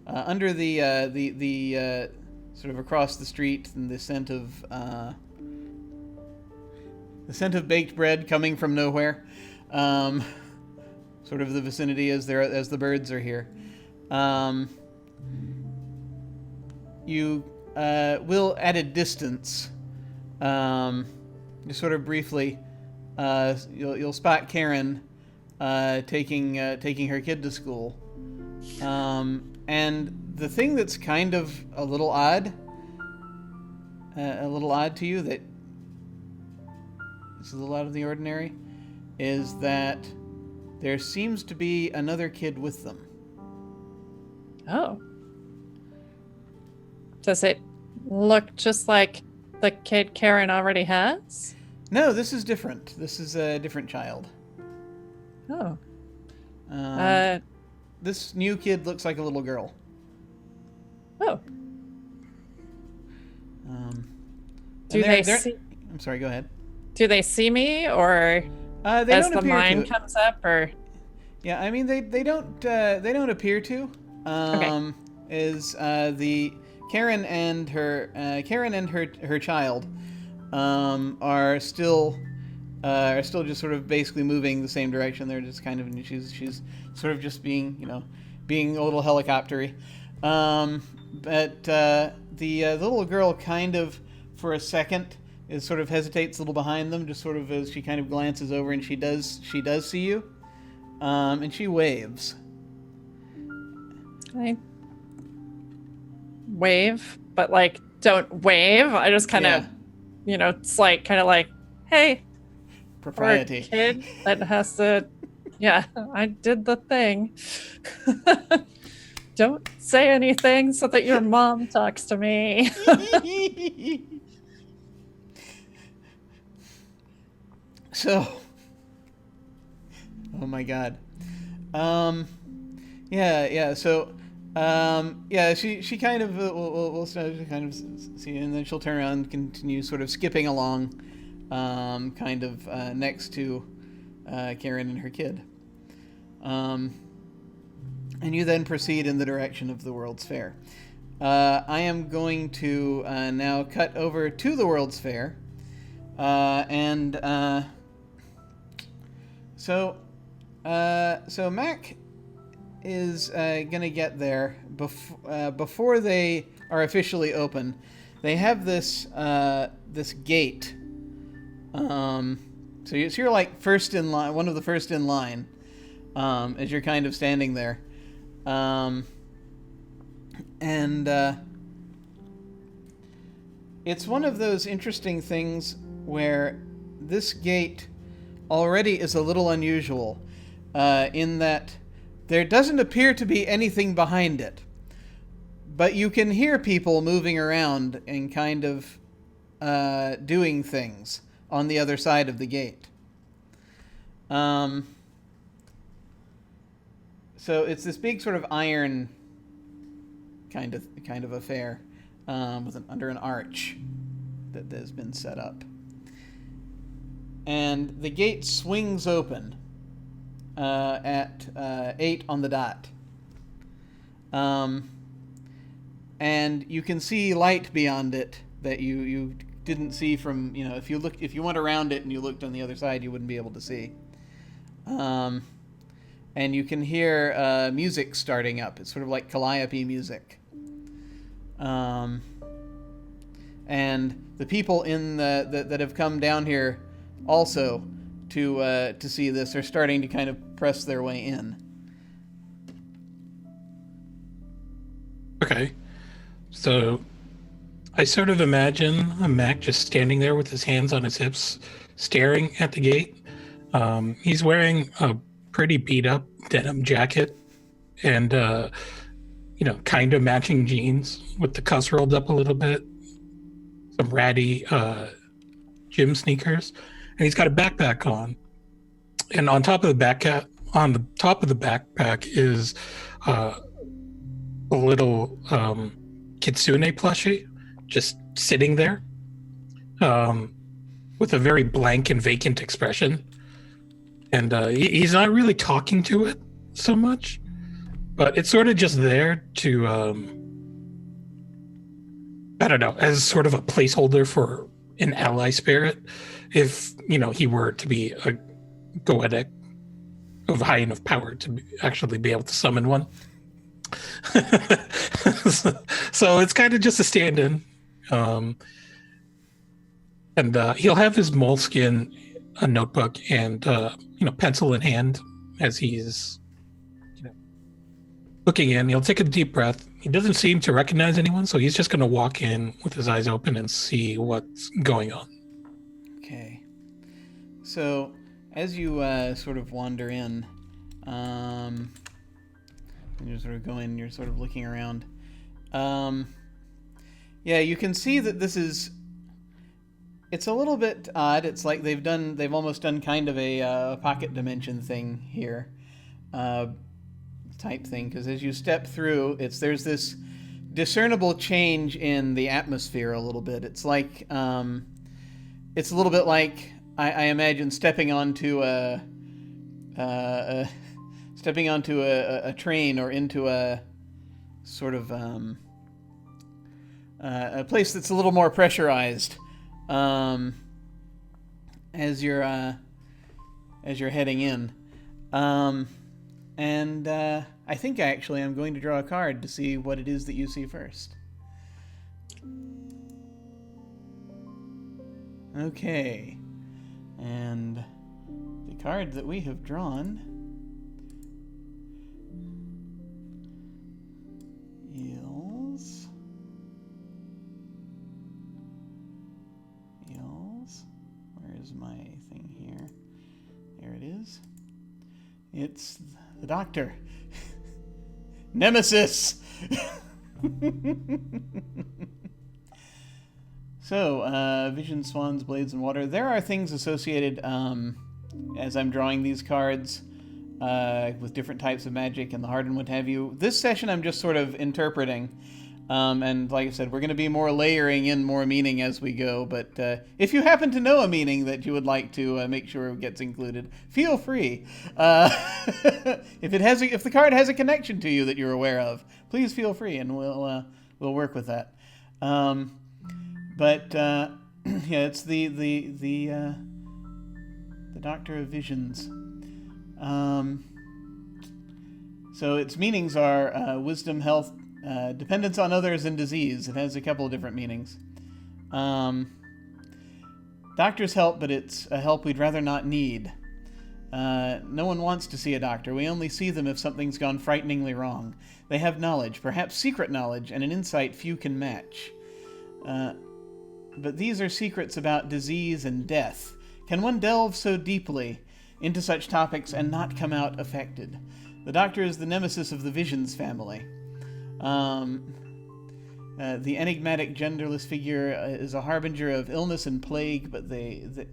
under the sort of across the street, and the scent of baked bread coming from nowhere. Sort of the vicinity as the birds are here. You will at a distance, just sort of briefly, you'll spot Karen taking her kid to school, and the thing that's kind of a little odd to you, that is a little out of the ordinary, is that there seems to be another kid with them. Oh. Does it look just like the kid Karen already has? No, this is different. This is a different child. Oh. This new kid looks like a little girl. Oh. Do they see? I'm sorry, go ahead. Do they see me, or they as don't the appear mine to. comes up, or? Yeah, I mean they don't appear to. Okay. Is the Karen and her child are still are still just sort of basically moving the same direction. They're just kind of, she's sort of just being, being a little helicoptery. But the little girl kind of, for a second, is sort of hesitates a little behind them, just sort of as she kind of glances over, and she does see you, and she waves. I wave, but like don't wave. I just kind of, it's like kind of like, hey, Propriety. Or a kid that has to, yeah, I did the thing. Don't say anything so that your mom talks to me. So, oh my God. Yeah. So, she kind of will start to kind of see, and then she'll turn around and continue sort of skipping along, kind of next to Karen and her kid. And you then proceed in the direction of the World's Fair. I am going to now cut over to the World's Fair, so Mac is gonna get there before they are officially open. They have this gate. So you're like first in line, one of the first in line, as you're kind of standing there, it's one of those interesting things where this gate already is a little unusual, in that there doesn't appear to be anything behind it, but you can hear people moving around and kind of doing things on the other side of the gate. So it's this big sort of iron kind of affair, under an arch that has been set up. And the gate swings open at 8 on the dot. And you can see light beyond it that you didn't see from, if you went around it and you looked on the other side, you wouldn't be able to see. And you can hear music starting up. It's sort of like calliope music. And the people that have come down here also to see this are starting to kind of press their way in. Okay. So I sort of imagine a Mac just standing there with his hands on his hips, staring at the gate. He's wearing a pretty beat up denim jacket and, kind of matching jeans with the cuffs rolled up a little bit, some ratty gym sneakers, and he's got a backpack on. And on top of the backpack is a little kitsune plushie just sitting there, with a very blank and vacant expression. And he's not really talking to it so much, but it's sort of just there to, I don't know, as sort of a placeholder for an ally spirit, if, he were to be a goetic of high enough power to actually be able to summon one. So it's kind of just a stand-in. And he'll have his moleskin, a notebook, and pencil in hand as he's looking in. He'll take a deep breath. He doesn't seem to recognize anyone, so he's just going to walk in with his eyes open and see what's going on. Okay. So as you sort of wander in, and you sort of go in, you're sort of looking around. You can see that it's a little bit odd. It's like they've almost done kind of a pocket dimension thing here, type thing. Because as you step through, there's this discernible change in the atmosphere a little bit. It's like it's a little bit like I imagine stepping onto a train or into a sort of a place that's a little more pressurized. as you're heading in. And I think actually I'm going to draw a card to see what it is that you see first. Okay. And the card that we have drawn is... Where is my thing here? There it is. It's the Doctor. Nemesis! So, Vision, Swans, Blades, and Water. There are things associated, as I'm drawing these cards, with different types of magic and the heart and what have you. This session I'm just sort of interpreting. And like I said, we're going to be more layering in more meaning as we go. But if you happen to know a meaning that you would like to make sure it gets included, feel free. If the card has a connection to you that you're aware of, please feel free, and we'll work with that. But yeah, it's the Doctor of Visions. So its meanings are wisdom, health, dependence on others, and disease. It has a couple of different meanings. Doctors help, but it's a help we'd rather not need. No one wants to see a doctor. We only see them if something's gone frighteningly wrong. They have knowledge, perhaps secret knowledge, and an insight few can match. But these are secrets about disease and death. Can one delve so deeply into such topics and not come out affected? The Doctor is the nemesis of the Visions family. The enigmatic, genderless figure is a harbinger of illness and plague, but the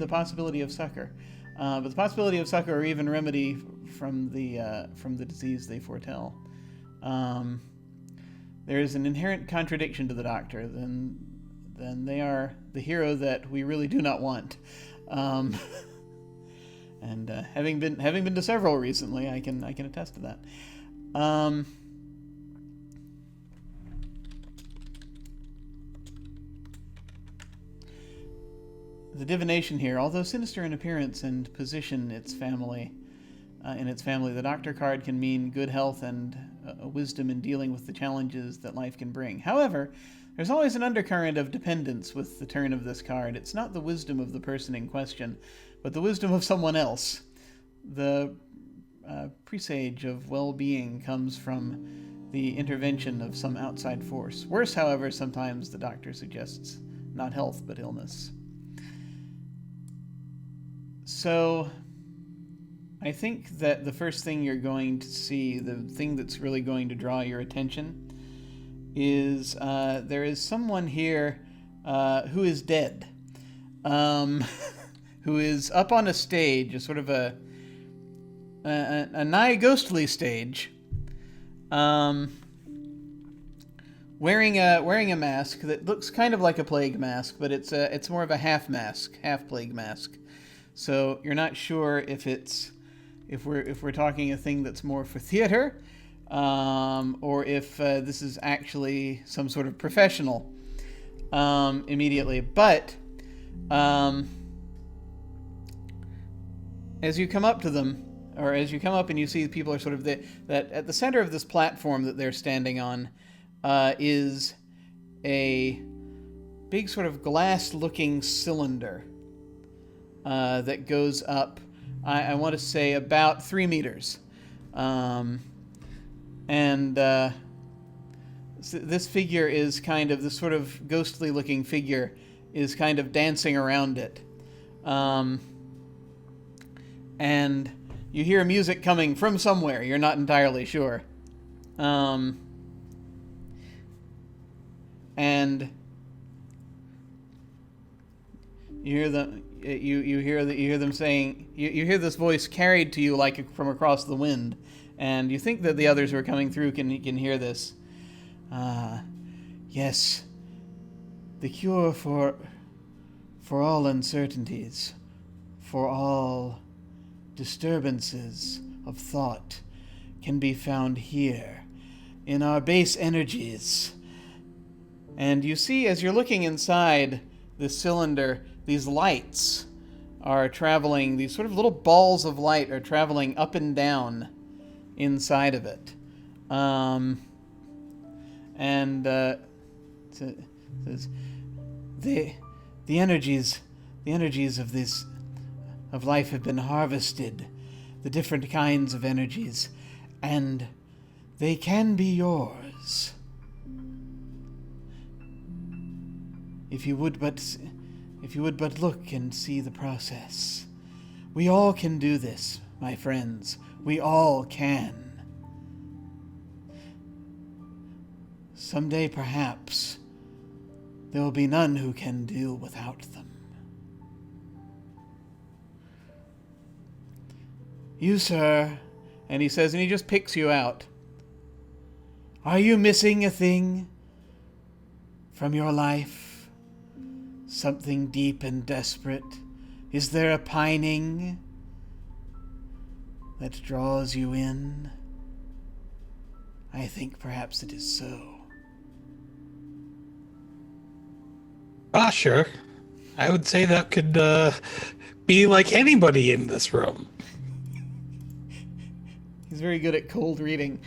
possibility of succor. But the possibility of succor or even remedy from the disease they foretell. There is an inherent contradiction to the Doctor. Then they are the hero that we really do not want. And having been to several recently, I can attest to that. The divination here, although sinister in appearance and position, in its family, the Doctor card can mean good health and wisdom in dealing with the challenges that life can bring. However, there's always an undercurrent of dependence with the turn of this card. It's not the wisdom of the person in question, but the wisdom of someone else. The presage of well-being comes from the intervention of some outside force. Worse, however, sometimes the Doctor suggests not health, but illness. So, I think that the first thing you're going to see, the thing that's really going to draw your attention, is there is someone here who is dead, who is up on a stage, a sort of a nigh ghostly stage, wearing a mask that looks kind of like a plague mask, but it's more of a half plague mask. So you're not sure if we're talking a thing that's more for theater, or if this is actually some sort of professional immediately. But as you come up to them, or as you come up and you see people are sort of that at the center of this platform that they're standing on is a big sort of glass-looking cylinder that goes up, I want to say, about 3 meters. This figure is kind of, this sort of ghostly-looking figure is kind of dancing around it. And you hear music coming from somewhere. You're not entirely sure. And you hear them. You hear them saying. You hear this voice carried to you like from across the wind, and you think that the others who are coming through can hear this. Yes, the cure for all uncertainties, for all disturbances of thought, can be found here, in our base energies. And you see, as you're looking inside, this cylinder, these lights are traveling, these sort of little balls of light are traveling up and down inside of it. It says, the energies of life have been harvested, the different kinds of energies, and they can be yours. If you would but look and see the process. We all can do this, my friends. We all can. Someday, perhaps, there will be none who can deal without them. You, sir, and he says, and he just picks you out. Are you missing a thing from your life? Something deep and desperate? Is there a pining that draws you in? I think perhaps it is so. Sure. I would say that could be like anybody in this room. He's very good at cold reading.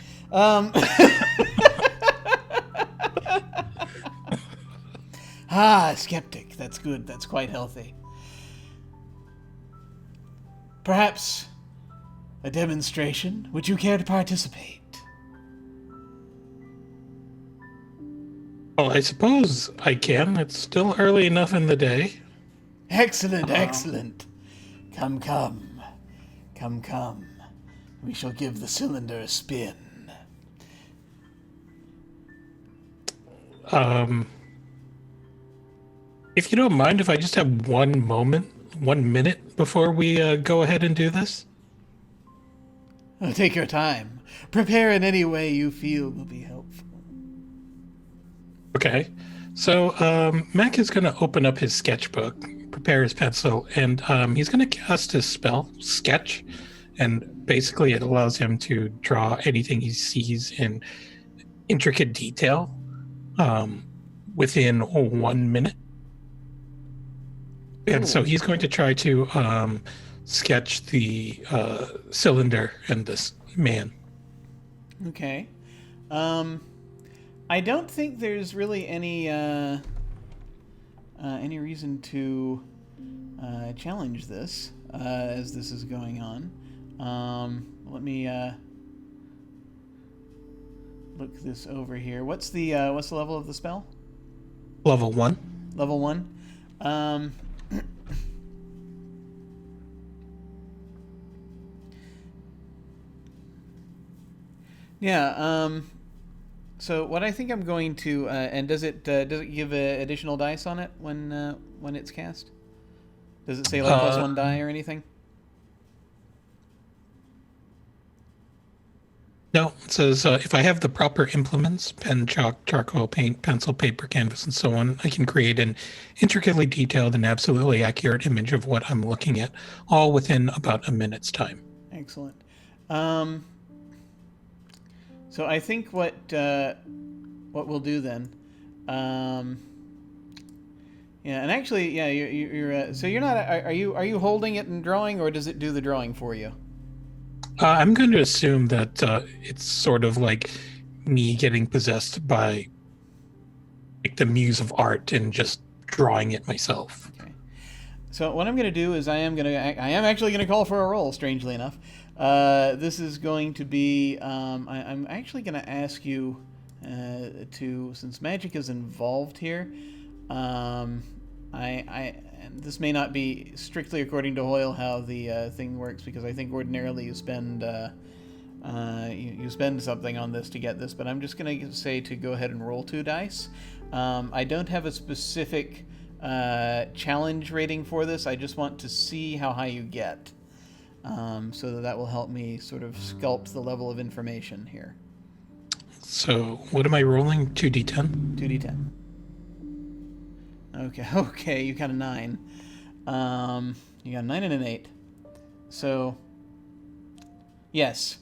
Skeptic. That's good. That's quite healthy. Perhaps a demonstration? Would you care to participate? Well, I suppose I can. It's still early enough in the day. Excellent, excellent. Come. We shall give the cylinder a spin. If you don't mind, if I just have 1 minute before we go ahead and do this? Take your time. Prepare in any way you feel will be helpful. Okay. So, Mac is going to open up his sketchbook, prepare his pencil, and he's going to cast his spell, Sketch, and basically it allows him to draw anything he sees in intricate detail within 1 minute. And so he's going to try to sketch the cylinder and this man. Okay. I don't think there's really any reason to challenge this as this is going on. Let me look this over here. What's the level of the spell? Level 1. Level 1. Yeah. So what I think I'm going to and does it give additional dice on it when it's cast? Does it say like +1 die or anything? No, it says if I have the proper implements, pen, chalk, charcoal, paint, pencil, paper, canvas, and so on, I can create an intricately detailed and absolutely accurate image of what I'm looking at, all within about a minute's time. Excellent. So I think what we'll do then, yeah, and actually, yeah, you're so you're not. Are you holding it and drawing, or does it do the drawing for you? I'm going to assume that it's sort of like me getting possessed by like the muse of art and just drawing it myself. Okay. So what I'm going to do is I am actually going to call for a roll. Strangely enough, this is going to be. I'm actually going to ask you to, since magic is involved here. And this may not be strictly according to Hoyle how the thing works, because I think ordinarily you spend you spend something on this to get this, but I'm just going to say to go ahead and roll 2 dice. I don't have a specific challenge rating for this. I just want to see how high you get, so that will help me sort of sculpt the level of information here. So what am I rolling? 2d10? 2d10. Okay, you got a 9. You got a 9 and an 8. So, yes.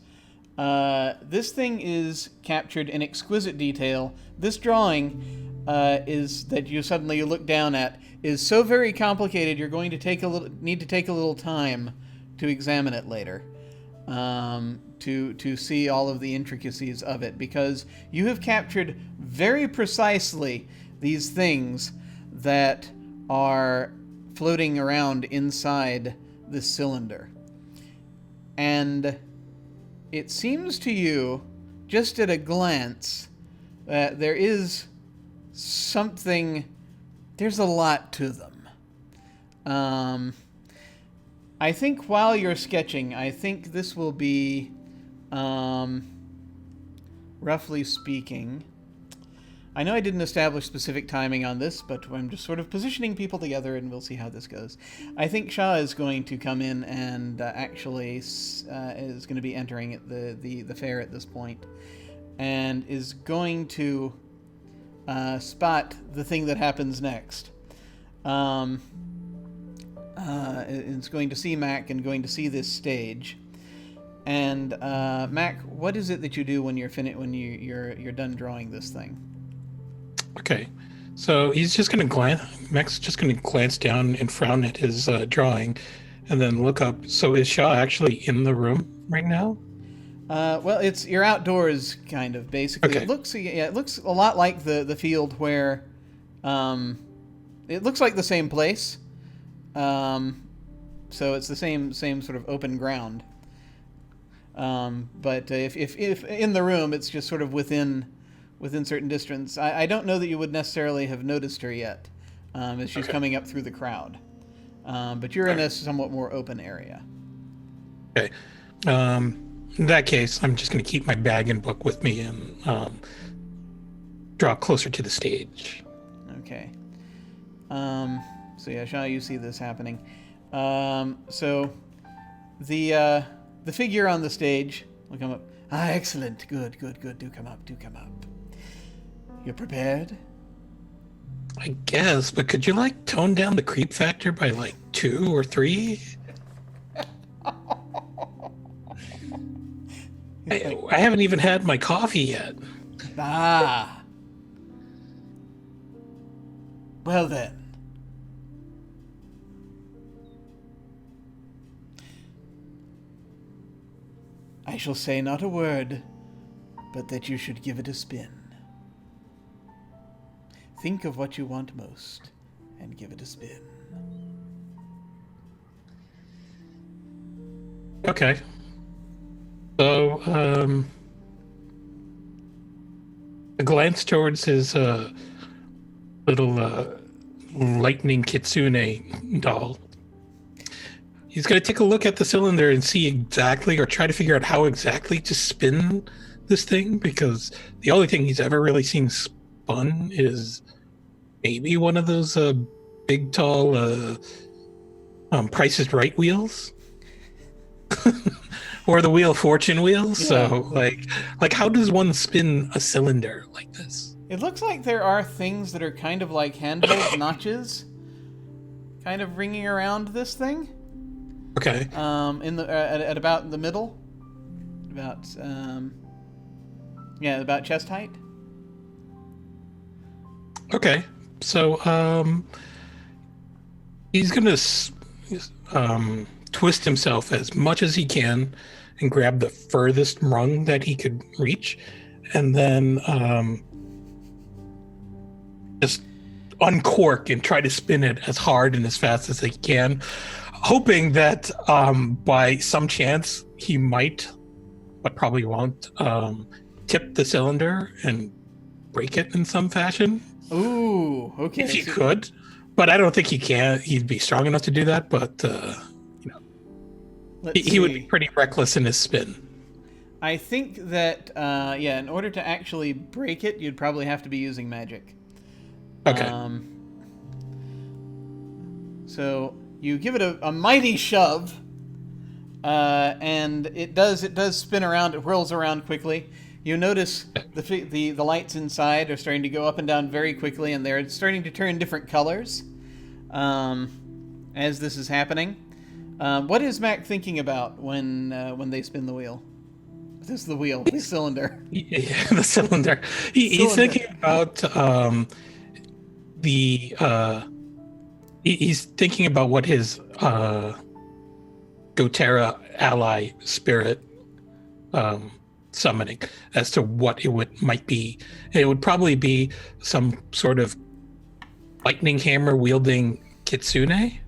This thing is captured in exquisite detail. This drawing, is that you suddenly look down at is so very complicated. You're going to need to take a little time to examine it later, to see all of the intricacies of it, because you have captured very precisely these things that are floating around inside this cylinder. And it seems to you, just at a glance, that there is something, there's a lot to them. I think while you're sketching, I think this will be, roughly speaking, I know I didn't establish specific timing on this, but I'm just sort of positioning people together, and we'll see how this goes. I think Shah is going to come in and actually is going to be entering at the fair at this point, and is going to spot the thing that happens next. It's going to see Mac and going to see this stage. And Mac, what is it that you do when you're done drawing this thing? Okay, so he's just going to glance. Mac's just going to glance down and frown at his drawing, and then look up. So is Shaw actually in the room right now? Well, you're outdoors, kind of, basically. Okay. It looks a lot like the field where, it looks like the same place. So it's the same sort of open ground. But if in the room, it's just sort of within certain distance. I don't know that you would necessarily have noticed her yet, as she's coming up through the crowd. But you're in a somewhat more open area. Okay. In that case, I'm just going to keep my bag and book with me and draw closer to the stage. Okay. So yeah, Shah, you see this happening. So the figure on the stage will come up. Ah, excellent. Good. Do come up. You're prepared? I guess, but could you tone down the creep factor by 2 or 3? I haven't even had my coffee yet. Ah. Well then. I shall say not a word, but that you should give it a spin. Think of what you want most, and give it a spin. Okay. So, a glance towards his little lightning kitsune doll. He's going to take a look at the cylinder and see exactly, or try to figure out how exactly to spin this thing, because the only thing he's ever really seen spun is maybe one of those big, tall Price is Right wheels. Or the Wheel of Fortune wheels. Yeah. So, how does one spin a cylinder like this? It looks like there are things that are kind of like handheld notches, kind of ringing around this thing. Okay. At about the middle, about chest height. Okay. So, he's gonna twist himself as much as he can and grab the furthest rung that he could reach, and then just uncork and try to spin it as hard and as fast as he can, hoping that by some chance he might, but probably won't, tip the cylinder and break it in some fashion. Ooh, okay. If he could, but I don't think he can. He'd be strong enough to do that, but he would be pretty reckless in his spin. I think that, in order to actually break it, you'd probably have to be using magic. Okay. So you give it a mighty shove, and it does spin around. It whirls around quickly. You notice the lights inside are starting to go up and down very quickly, and they're starting to turn different colors as this is happening. What is Mac thinking about when they spin the wheel? This is the wheel, the cylinder. Yeah, the cylinder. He's thinking about he's thinking about what his Gotera ally spirit summoning as to what might be. It would probably be some sort of lightning hammer wielding kitsune.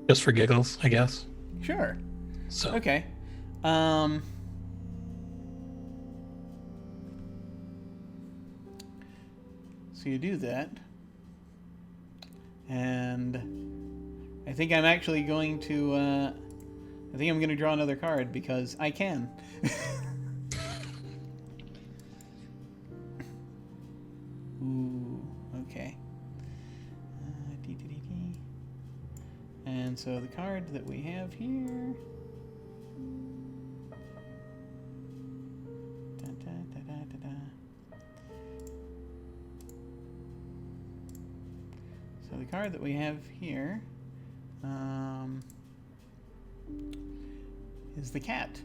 Just for giggles, I guess. Sure. So Okay. So you do that. And I think I'm actually going to I think I'm going to draw another card because I can. Ooh, okay. And so the card that we have here. So the card that we have here is the cat.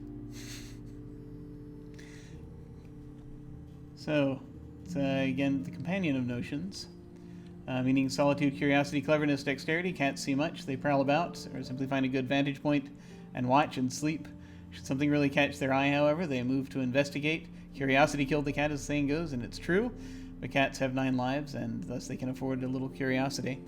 So it's again the companion of notions. Meaning solitude, curiosity, cleverness, dexterity. Can't see much. They prowl about or simply find a good vantage point and watch and sleep. Should something really catch their eye, however, they move to investigate. Curiosity killed the cat, as the saying goes, and it's true. But cats have 9 lives, and thus they can afford a little curiosity.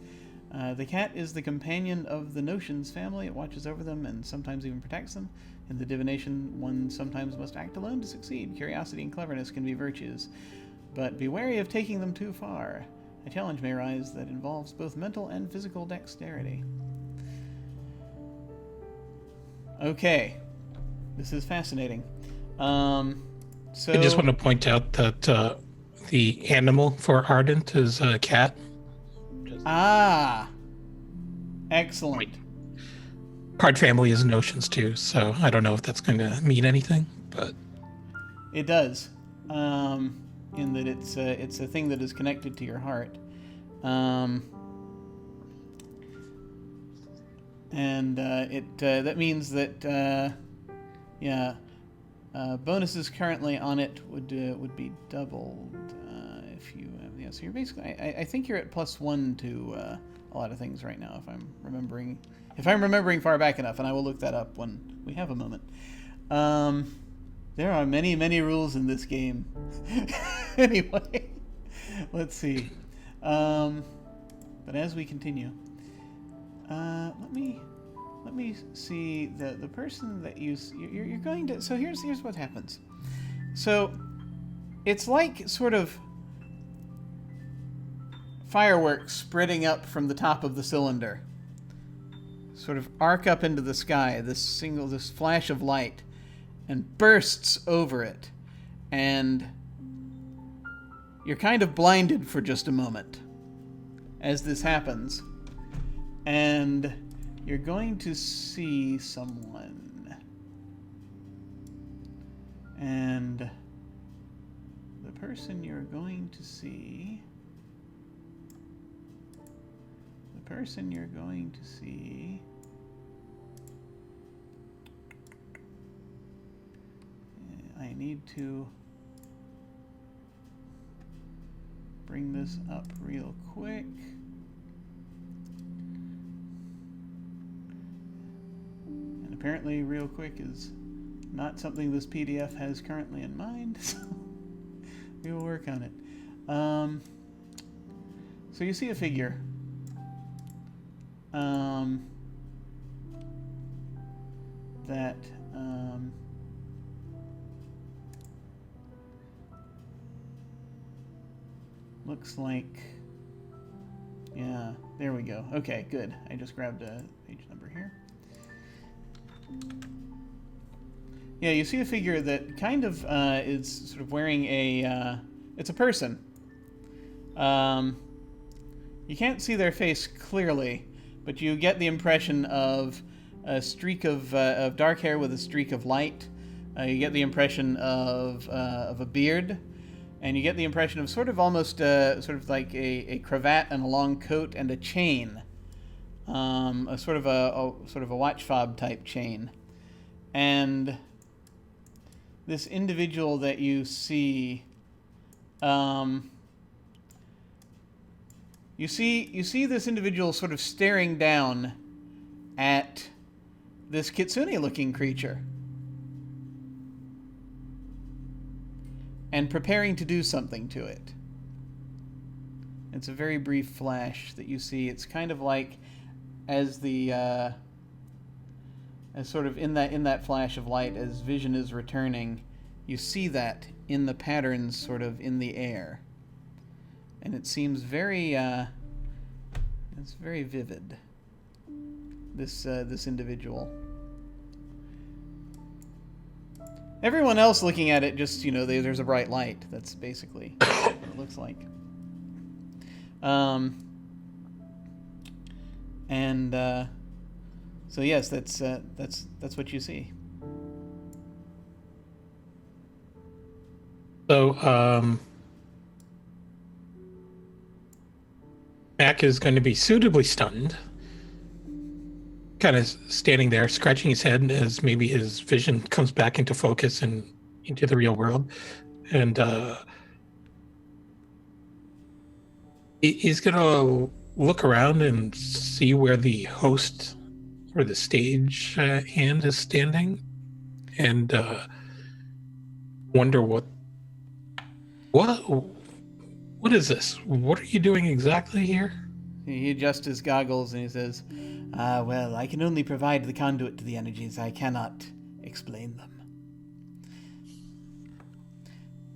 The cat is the companion of the notions family. It watches over them and sometimes even protects them. In the divination, one sometimes must act alone to succeed. Curiosity and cleverness can be virtues, but be wary of taking them too far. A challenge may arise that involves both mental and physical dexterity. Okay, this is fascinating. So I just want to point out that the animal for Ardent is a cat. Excellent. Card family is notions too, so I don't know if that's going to mean anything, but It does, in that it's a thing that is connected to your heart, and that means that bonuses currently on it would be doubled if you yeah. So you're basically I think you're at +1 to a lot of things right now if I'm remembering far back enough, and I will look that up when we have a moment. There are many, many rules in this game. Anyway, let's see. But as we continue, let me see the person that you're going to. So here's what happens. So it's like sort of fireworks spreading up from the top of the cylinder, sort of arc up into the sky. This flash of light. And bursts over it, and you're kind of blinded for just a moment as this happens, and you're going to see someone, and the person you're going to see I need to bring this up real quick. And apparently real quick is not something this PDF has currently in mind, so we will work on it. So you see a figure. That looks like, yeah, there we go. Okay, good. I just grabbed a page number here. Yeah, you see a figure that kind of is sort of wearing it's a person. You can't see their face clearly, but you get the impression of a streak of dark hair with a streak of light. You get the impression of a beard. And you get the impression of sort of almost sort of like a cravat and a long coat and a chain, a sort of a watch fob type chain. And this individual that you see You see this individual sort of staring down at this kitsune-looking creature and preparing to do something to it. It's a very brief flash that you see. It's kind of like as the as sort of in that flash of light, as vision is returning, you see that in the patterns sort of in the air. And it seems very it's very vivid, this individual. Everyone else looking at it, just, there's a bright light. That's basically what it looks like. So yes, that's what you see. So, Mac is going to be suitably stunned, kind of standing there, scratching his head as maybe his vision comes back into focus and into the real world. And he's going to look around and see where the host or the stage hand is standing, and wonder what is this? What are you doing exactly here? He adjusts his goggles and he says, well, I can only provide the conduit to the energies. I cannot explain them.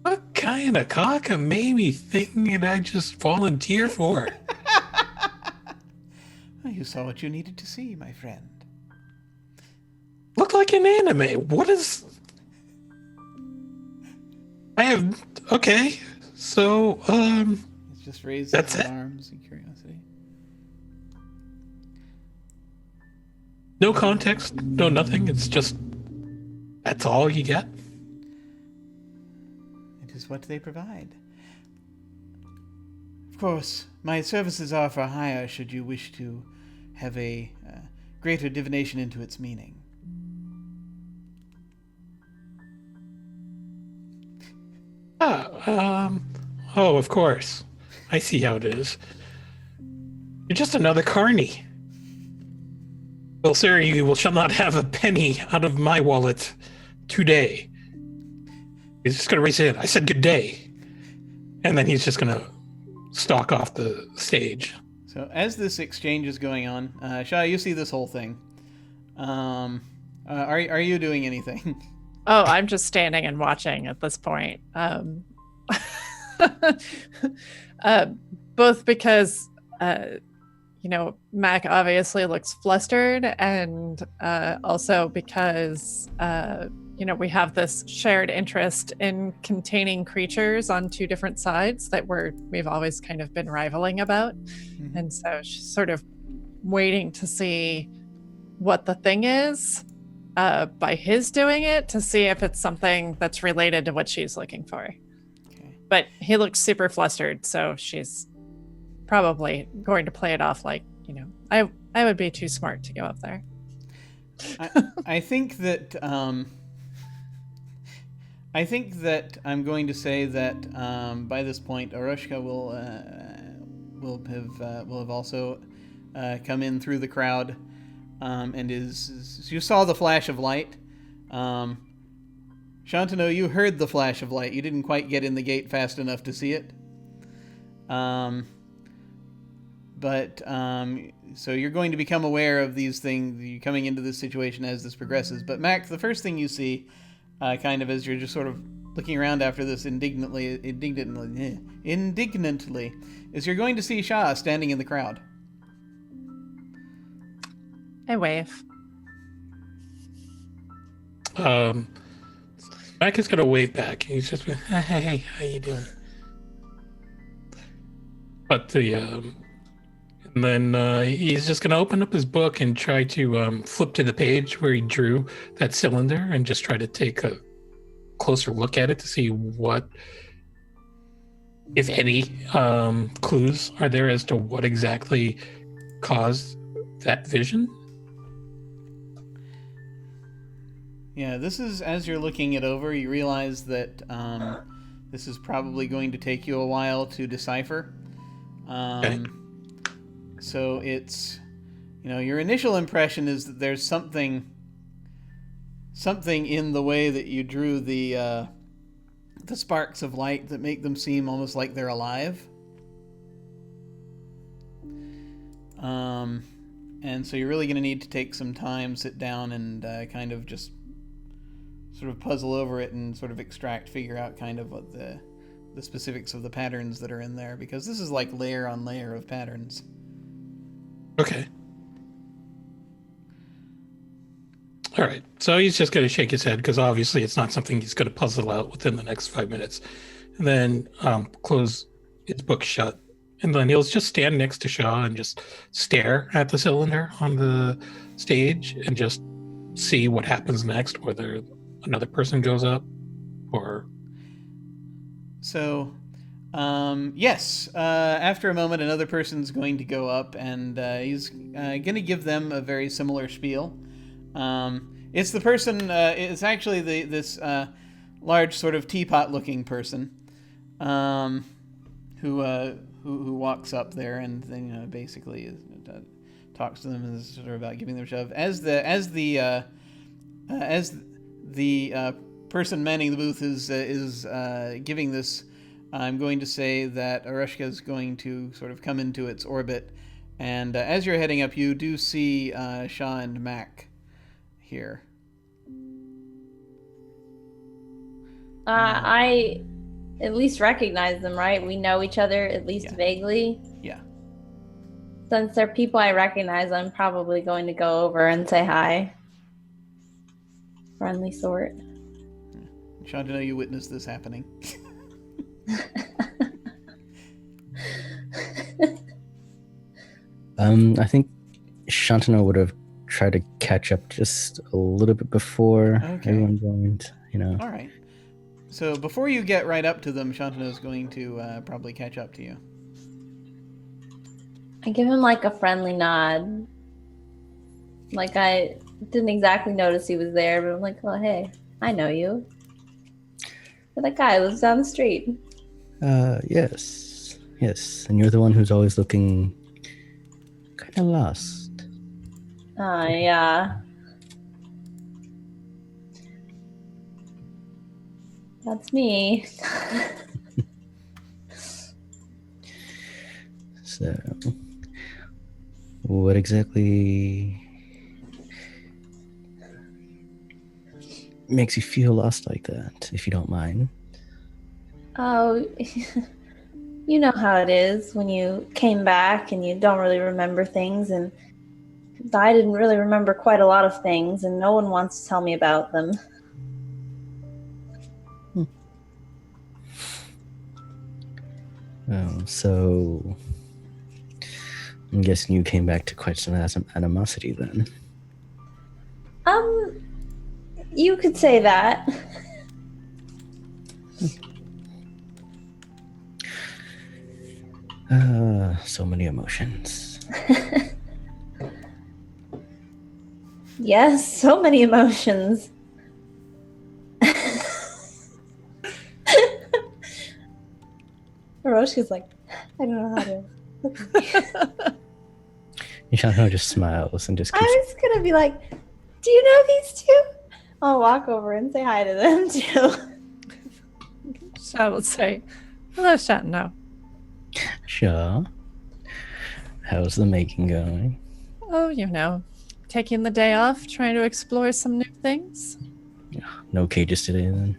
What kind of cockamamie thing did I just volunteer for? You saw what you needed to see, my friend. Looked like an anime. What is... Okay, so, He's just raised that's his it? arms in curiosity. No context, no nothing. It's just... That's all you get? It is what they provide. Of course, my services are for hire should you wish to have a greater divination into its meaning. Oh, of course. I see how it is. You're just another carny. Well, sir, you shall not have a penny out of my wallet today. He's just gonna raise his hand. I said good day. And then he's just gonna stalk off the stage. So as this exchange is going on, Shah, you see this whole thing. Are you doing anything? Oh, I'm just standing and watching at this point. Both because, Mac obviously looks flustered, and also because, we have this shared interest in containing creatures on two different sides that we've always kind of been rivaling about. Mm-hmm. And so she's sort of waiting to see what the thing is by his doing it, to see if it's something that's related to what she's looking for. Okay. But he looks super flustered, so she's probably going to play it off like, I would be too smart to go up there. I think that I'm going to say that by this point, Arushka will have also come in through the crowd, and you saw the flash of light. Shantanu, you heard the flash of light. You didn't quite get in the gate fast enough to see it. So you're going to become aware of these things. You're coming into this situation as this progresses. But Mac, the first thing you see, kind of as you're just sort of looking around after this indignantly, is you're going to see Shah standing in the crowd. I wave. Mac is gonna wave back. He's just, hey, how you doing? But and then he's just gonna open up his book and try to flip to the page where he drew that cylinder and just try to take a closer look at it to see what, if any, clues are there as to what exactly caused that vision. Yeah, this is, as you're looking it over, you realize that this is probably going to take you a while to decipher. Okay. So it's, your initial impression is that there's something in the way that you drew the sparks of light that make them seem almost like they're alive. And so you're really going to need to take some time, sit down, and kind of just sort of puzzle over it and sort of figure out kind of what the specifics of the patterns that are in there, because this is like layer on layer of patterns. Okay. All right. So he's just going to shake his head because obviously it's not something he's going to puzzle out within the next 5 minutes. And then close his book shut. And then he'll just stand next to Shaw and just stare at the cylinder on the stage and just see what happens next, whether another person goes up or... So, yes, after a moment, another person's going to go up, and he's going to give them a very similar spiel. It's the person, it's actually this large sort of teapot-looking person who walks up there and then basically talks to them and is sort of about giving them a shove. As the person manning the booth is giving this, I'm going to say that Arushka is going to sort of come into its orbit, and as you're heading up, you do see Shah and Mac here. I at least recognize them, right? We know each other at least vaguely. Yeah. Since they're people I recognize, I'm probably going to go over and say hi. Friendly sort. Sean, to know you witnessed this happening. I think Shantanu would have tried to catch up just a little bit before everyone joined, All right. So before you get right up to them, Shantanu is going to probably catch up to you. I give him like a friendly nod. Like I didn't exactly notice he was there, but I'm like, oh, hey, I know you. But that guy lives down the street. Yes. And you're the one who's always looking kind of lost. Yeah. That's me. So, what exactly makes you feel lost like that, if you don't mind? Oh, you know how it is when you came back and you don't really remember things, and I didn't really remember quite a lot of things, and no one wants to tell me about them. Oh, so I'm guessing you came back to quite some animosity then. You could say that. So many emotions. Yes, so many emotions. Hiroshika's like, I don't know how to look at you. Nishano just smiles and just keeps... I was gonna be like, do you know these two? I'll walk over and say hi to them too. So I will say, hello, Shatno. Sure. How's the making going? Oh, taking the day off, trying to explore some new things. No cages today then?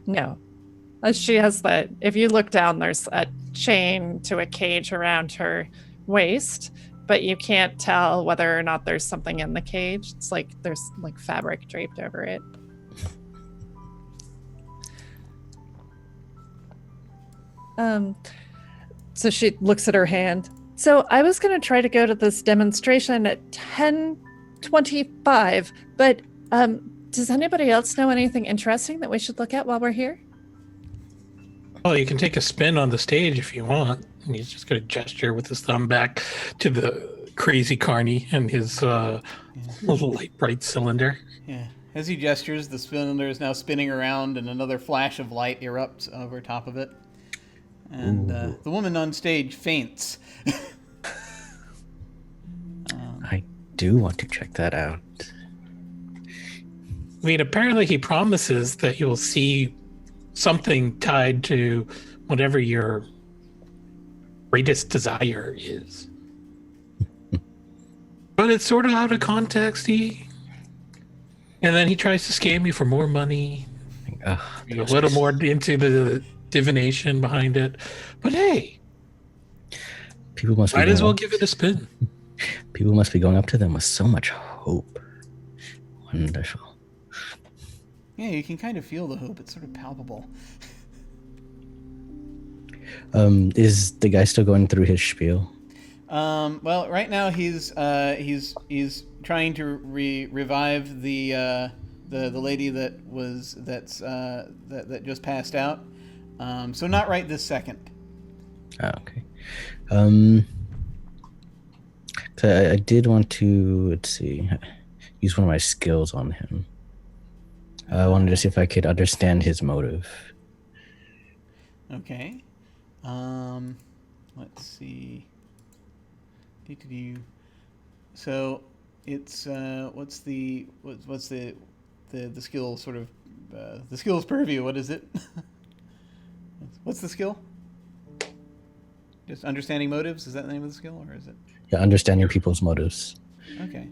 No. She has that, if you look down, there's a chain to a cage around her waist, but you can't tell whether or not there's something in the cage. It's like there's like fabric draped over it. So she looks at her hand. So I was going to try to go to this demonstration at 10:25, but does anybody else know anything interesting that we should look at while we're here? Well, you can take a spin on the stage if you want. And he's just going to gesture with his thumb back to the crazy carny and his little light bright cylinder. Yeah. As he gestures, the cylinder is now spinning around and another flash of light erupts over top of it. And Ooh. the woman on stage faints. I do want to check that out. I mean, apparently he promises that you'll see something tied to whatever your greatest desire is. But it's sort of out of context. And then he tries to scam you for more money. A little more into the divination behind it. But hey, people must might be as well going, give it a spin. people must be going up to them with so much hope. Wonderful. Yeah, you can kind of feel the hope. It's sort of palpable. Is the guy still going through his spiel? Well, right now he's trying to revive the lady that just passed out. So not right this second. Oh, okay. So I did want to, let's see, use one of my skills on him. I wanted to see if I could understand his motive. Okay. Let's see. So it's what's the skill sort of the skill's purview? What is it? What's the skill? Just understanding motives? Is that the name of the skill, or is it? Yeah, understanding people's motives. Okay.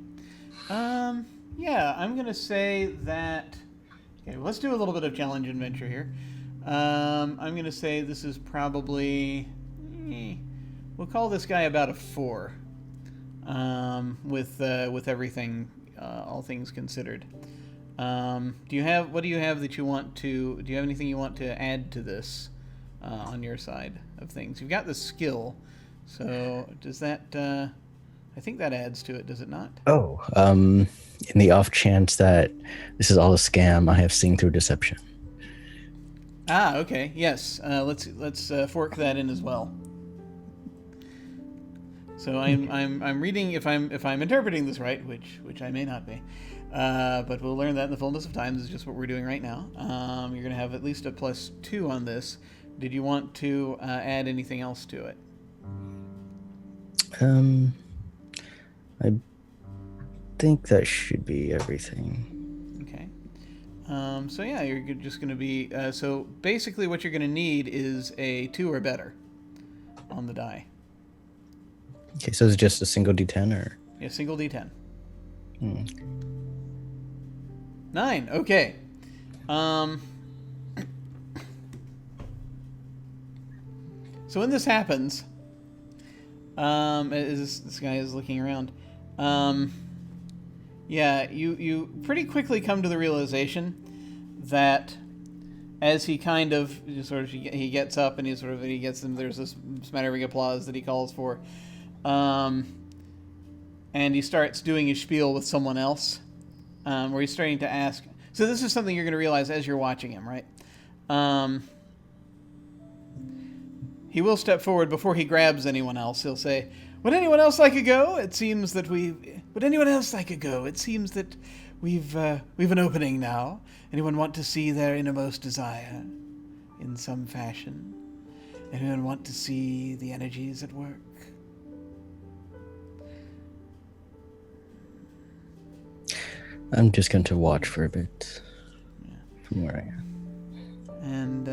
Yeah, I'm gonna say that. Okay, let's do a little bit of challenge adventure here. I'm gonna say this is probably. We'll call this guy about a 4. With everything, all things considered. What do you have that you want to? Do you have anything you want to add to this on your side of things? You've got the skill, so does that? I think that adds to it, does it not? Oh, in the off chance that this is all a scam, I have seen through deception. Ah, okay. Yes. Let's fork that in as well. So I'm reading, if I'm interpreting this right, which I may not be, but we'll learn that in the fullness of time. This is just what we're doing right now. You're going to have at least a +2 on this. Did you want to add anything else to it? I think that should be everything. Okay. So yeah, you're just going to be. So basically, what you're going to need is a 2 or better on the die. Okay, so it's just a single D10 or? Yeah, single D10. 9. Okay. So when this happens, as this guy is looking around, yeah, you pretty quickly come to the realization that as he kind of he gets up and he gets them. There's this smattering applause that he calls for. And he starts doing his spiel with someone else, where he's starting to ask. So this is something you're going to realize as you're watching him, right? He will step forward before he grabs anyone else. He'll say, "Would anyone else like a go? It seems that Would anyone else like a go? It seems that we've an opening now. Anyone want to see their innermost desire, in some fashion? Anyone want to see the energies at work?" I'm just going to watch for a bit from where I am. And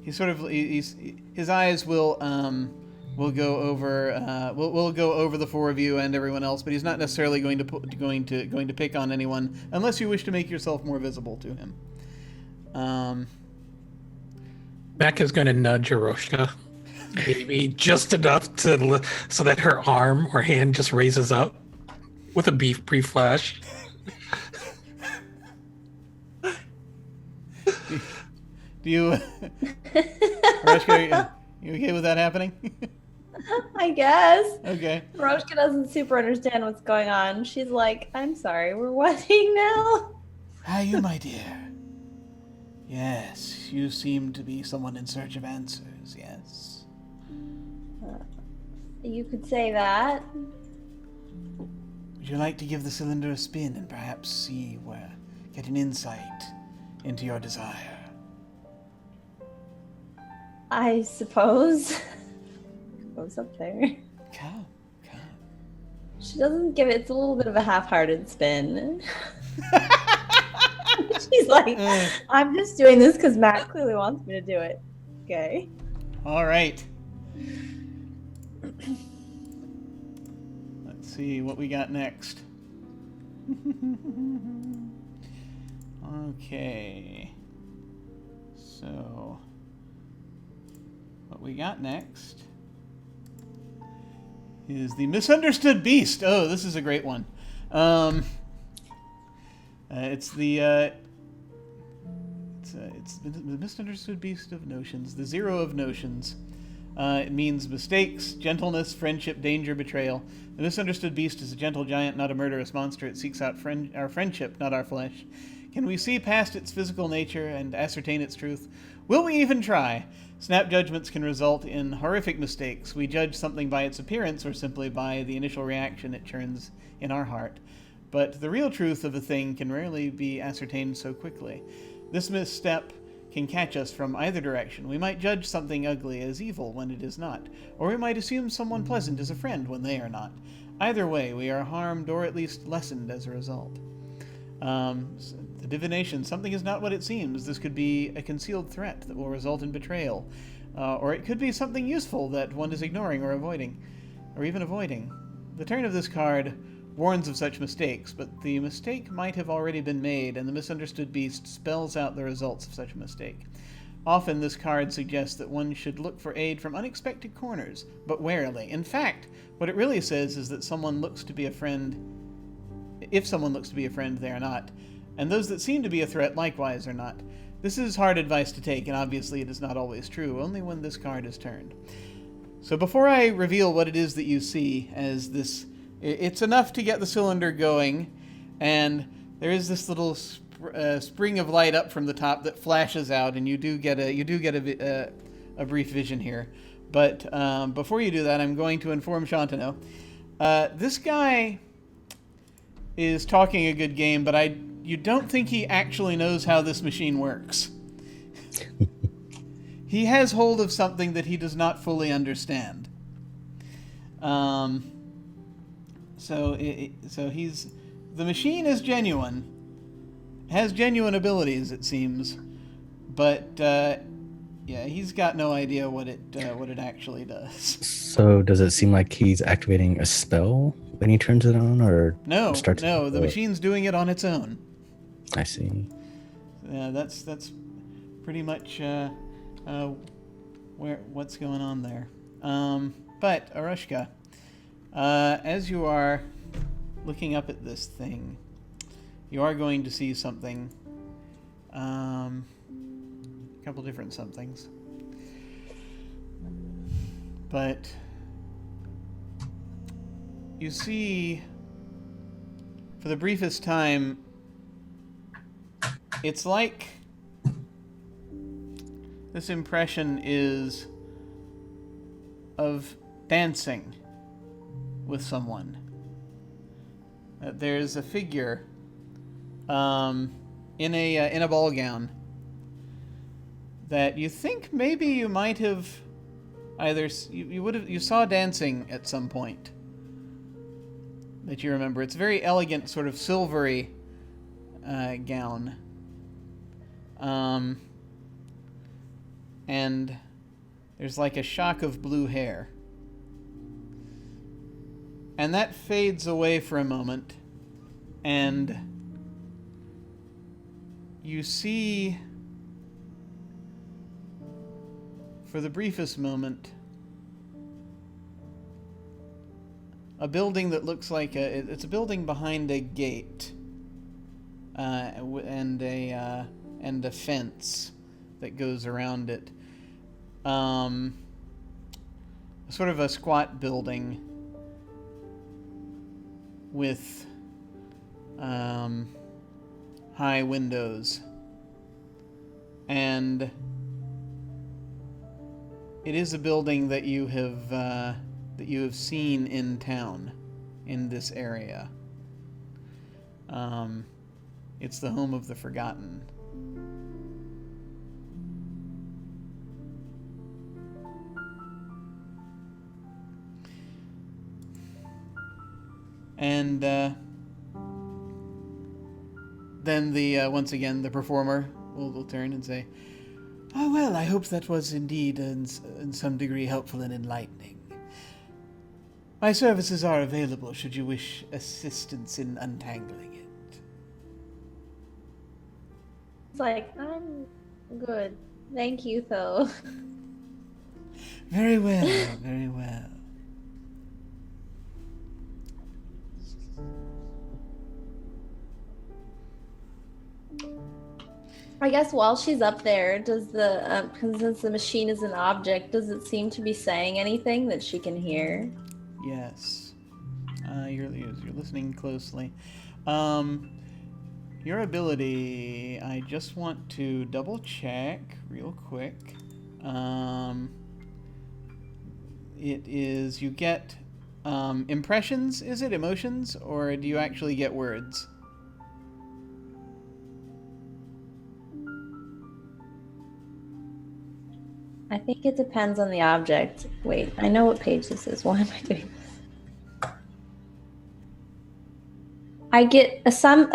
his eyes will go over will go over the 4 of you and everyone else, but he's not necessarily going to pick on anyone unless you wish to make yourself more visible to him. Mac is going to nudge Aroshka, maybe just enough so that her arm or hand just raises up with a brief flash. Do you, Roshka, you okay with that happening? I guess. Okay. Roshka doesn't super understand what's going on. She's like, "I'm sorry, we're wedding now?" How are you, my dear? Yes, you seem to be someone in search of answers, yes. You could say that. Would you like to give the cylinder a spin and perhaps get an insight into your desire? I suppose. Goes up there. Come. She doesn't give it. It's a little bit of a half-hearted spin. She's like, I'm just doing this because Matt clearly wants me to do it. Okay. All right. Let's see what we got next. Okay. So, what we got next is the misunderstood beast. Oh, this is a great one. It's the misunderstood beast of notions, the zero of notions. It means mistakes, gentleness, friendship, danger, betrayal. The misunderstood beast is a gentle giant, not a murderous monster. It seeks out our friendship, not our flesh. Can we see past its physical nature and ascertain its truth? Will we even try? Snap judgments can result in horrific mistakes. We judge something by its appearance or simply by the initial reaction it churns in our heart. But the real truth of a thing can rarely be ascertained so quickly. This misstep can catch us from either direction. We might judge something ugly as evil when it is not, or we might assume someone pleasant is a friend when they are not. Either way, we are harmed or at least lessened as a result. The divination, something is not what it seems. This could be a concealed threat that will result in betrayal, or it could be something useful that one is ignoring or avoiding, or even avoiding. The turn of this card warns of such mistakes, but the mistake might have already been made, and the misunderstood beast spells out the results of such a mistake. Often this card suggests that one should look for aid from unexpected corners, but warily. In fact, what it really says is that someone looks to be a friend. If someone looks to be a friend, they are not, and those that seem to be a threat likewise are not. This is hard advice to take, and obviously it is not always true, only when this card is turned. So before I reveal what it is that you see as this, it's enough to get the cylinder going, and there is this little spring of light up from the top that flashes out, and you do get a brief vision here. But before you do that, I'm going to inform Shantanu. This guy is talking a good game, but you don't think he actually knows how this machine works. He has hold of something that he does not fully understand. So the machine is genuine, has genuine abilities, it seems, but he's got no idea what it actually does. So does it seem like he's activating a spell when he turns it on, or No, the machine's doing it on its own. I see. That's pretty much what's going on there. But Arushka, as you are looking up at this thing, you are going to see something. A couple different somethings. But you see, for the briefest time, it's like this impression is of dancing with someone. There's a figure in a ball gown that you think maybe you might have either you saw dancing at some point that you remember. It's a very elegant, sort of silvery gown. And there's like a shock of blue hair. And that fades away for a moment, and you see, for the briefest moment, a building that looks like it's a building behind a gate, and a fence that goes around it. Sort of a squat building with high windows, and it is a building that you have seen in town, in this area. It's the home of the Forgotten. And then once again the performer will turn and say, "Oh well, I hope that was indeed in some degree helpful and enlightening. My services are available should you wish assistance in untangling it." It's like, I'm good. Thank you, though. Very well, very well. I guess while she's up there, does the since the machine is an object, does it seem to be saying anything that she can hear? Yes. You're listening closely. Your ability, I just want to double check real quick. It is, you get impressions, is it? Emotions? Or do you actually get words? I think it depends on the object. Wait, I know what page this is. Why am I doing this? I get a sense.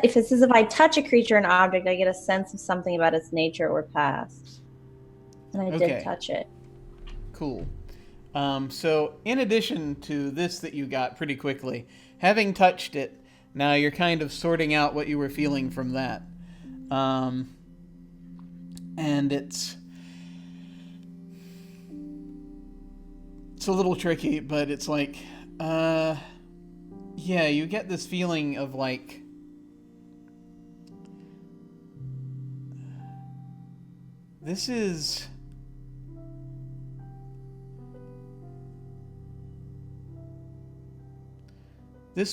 If it says if I touch a creature or an object, I get a sense of something about its nature or past. And I Okay. did touch it. Cool. So in addition to this that you got pretty quickly, having touched it, now you're kind of sorting out what you were feeling from that. And it's a little tricky, but it's like, yeah, you get this feeling of like, this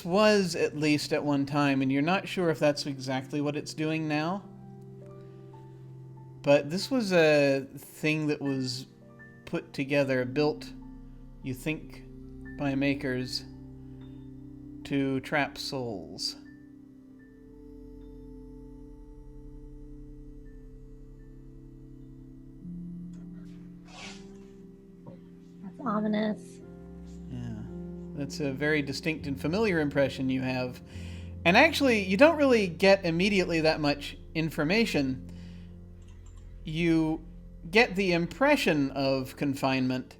was at least at one time, and you're not sure if that's exactly what it's doing now. But this was a thing that was put together, built, you think, by makers to trap souls. That's ominous. Yeah. That's a very distinct and familiar impression you have. And actually, you don't really get immediately that much information. You get the impression of confinement,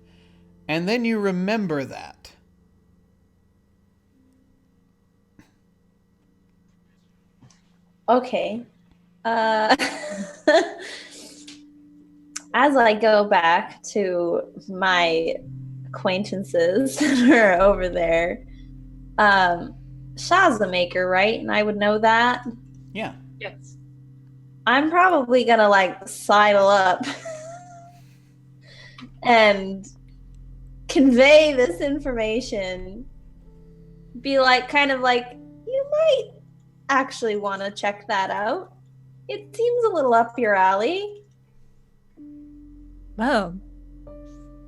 and then you remember that. Okay. As I go back to my acquaintances that are over there, Shah's a maker, right? And I would know that. Yeah. Yes. I'm probably gonna like sidle up and convey this information. Be like, kind of like, you might actually want to check that out. It seems a little up your alley. Well,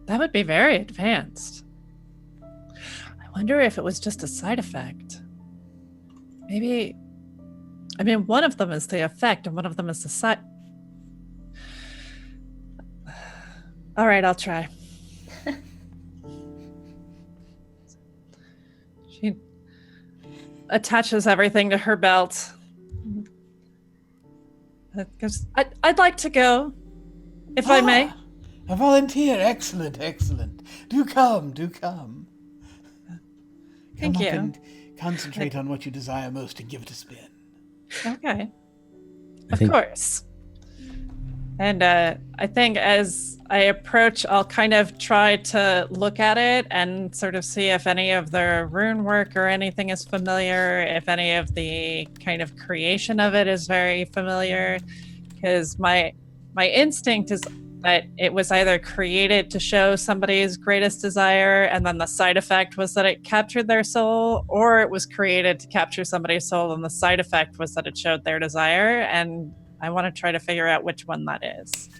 that would be very advanced. I wonder if it was just a side effect. Maybe, I mean, one of them is the effect and one of them is the side. All right, I'll try. She attaches everything to her belt. Because I'd like to go, if I may. A volunteer. Excellent, excellent. Do come, do come. Thank Come you. up and concentrate on what you desire most and give it a spin. Okay. I Of think- course. And I think as I approach, I'll kind of try to look at it and sort of see if any of the rune work or anything is familiar, if any of the kind of creation of it is very familiar. Because my instinct is that it was either created to show somebody's greatest desire, and then the side effect was that it captured their soul, or it was created to capture somebody's soul, and the side effect was that it showed their desire. And I want to try to figure out which one that is.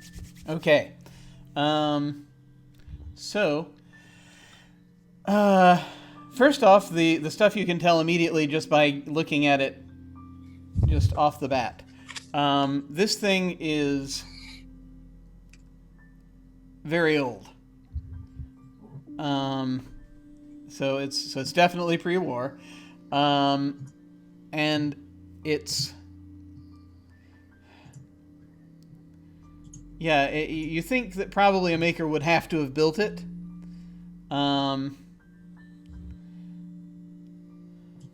Okay. First off, the stuff you can tell immediately just by looking at it just off the bat. This thing is very old. So it's definitely pre-war. And it's... Yeah, you think that probably a maker would have to have built it. But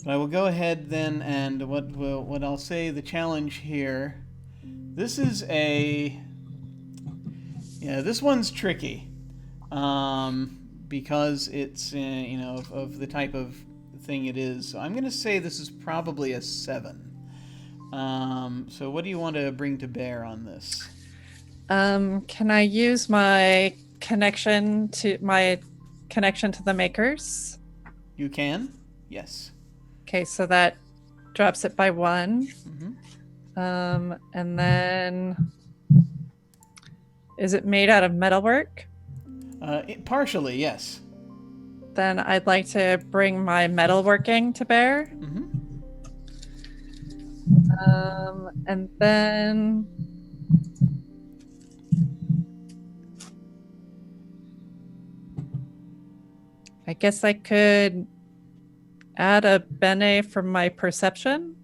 I will go ahead then, and what I'll say the challenge here. This is this one's tricky, because it's of the type of thing it is. So I'm going to say this is probably a 7. So what do you want to bring to bear on this? Can I use my connection to the makers? You can, yes. Okay, so that drops it by 1. Mm-hmm. And then, is it made out of metalwork? Partially, yes. Then I'd like to bring my metalworking to bear. Mm-hmm. And then I guess I could add a bene from my perception.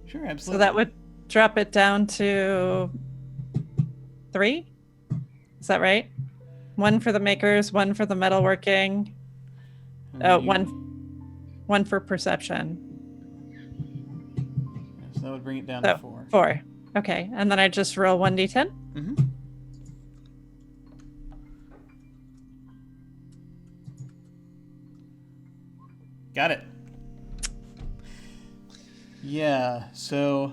Sure, absolutely. So that would drop it down to 3. Is that right? 1 for the makers, 1 for the metalworking. One for perception. So that would bring it down to 4. 4. Okay, and then I just roll 1d10. Mm-hmm. Got it. Yeah, so...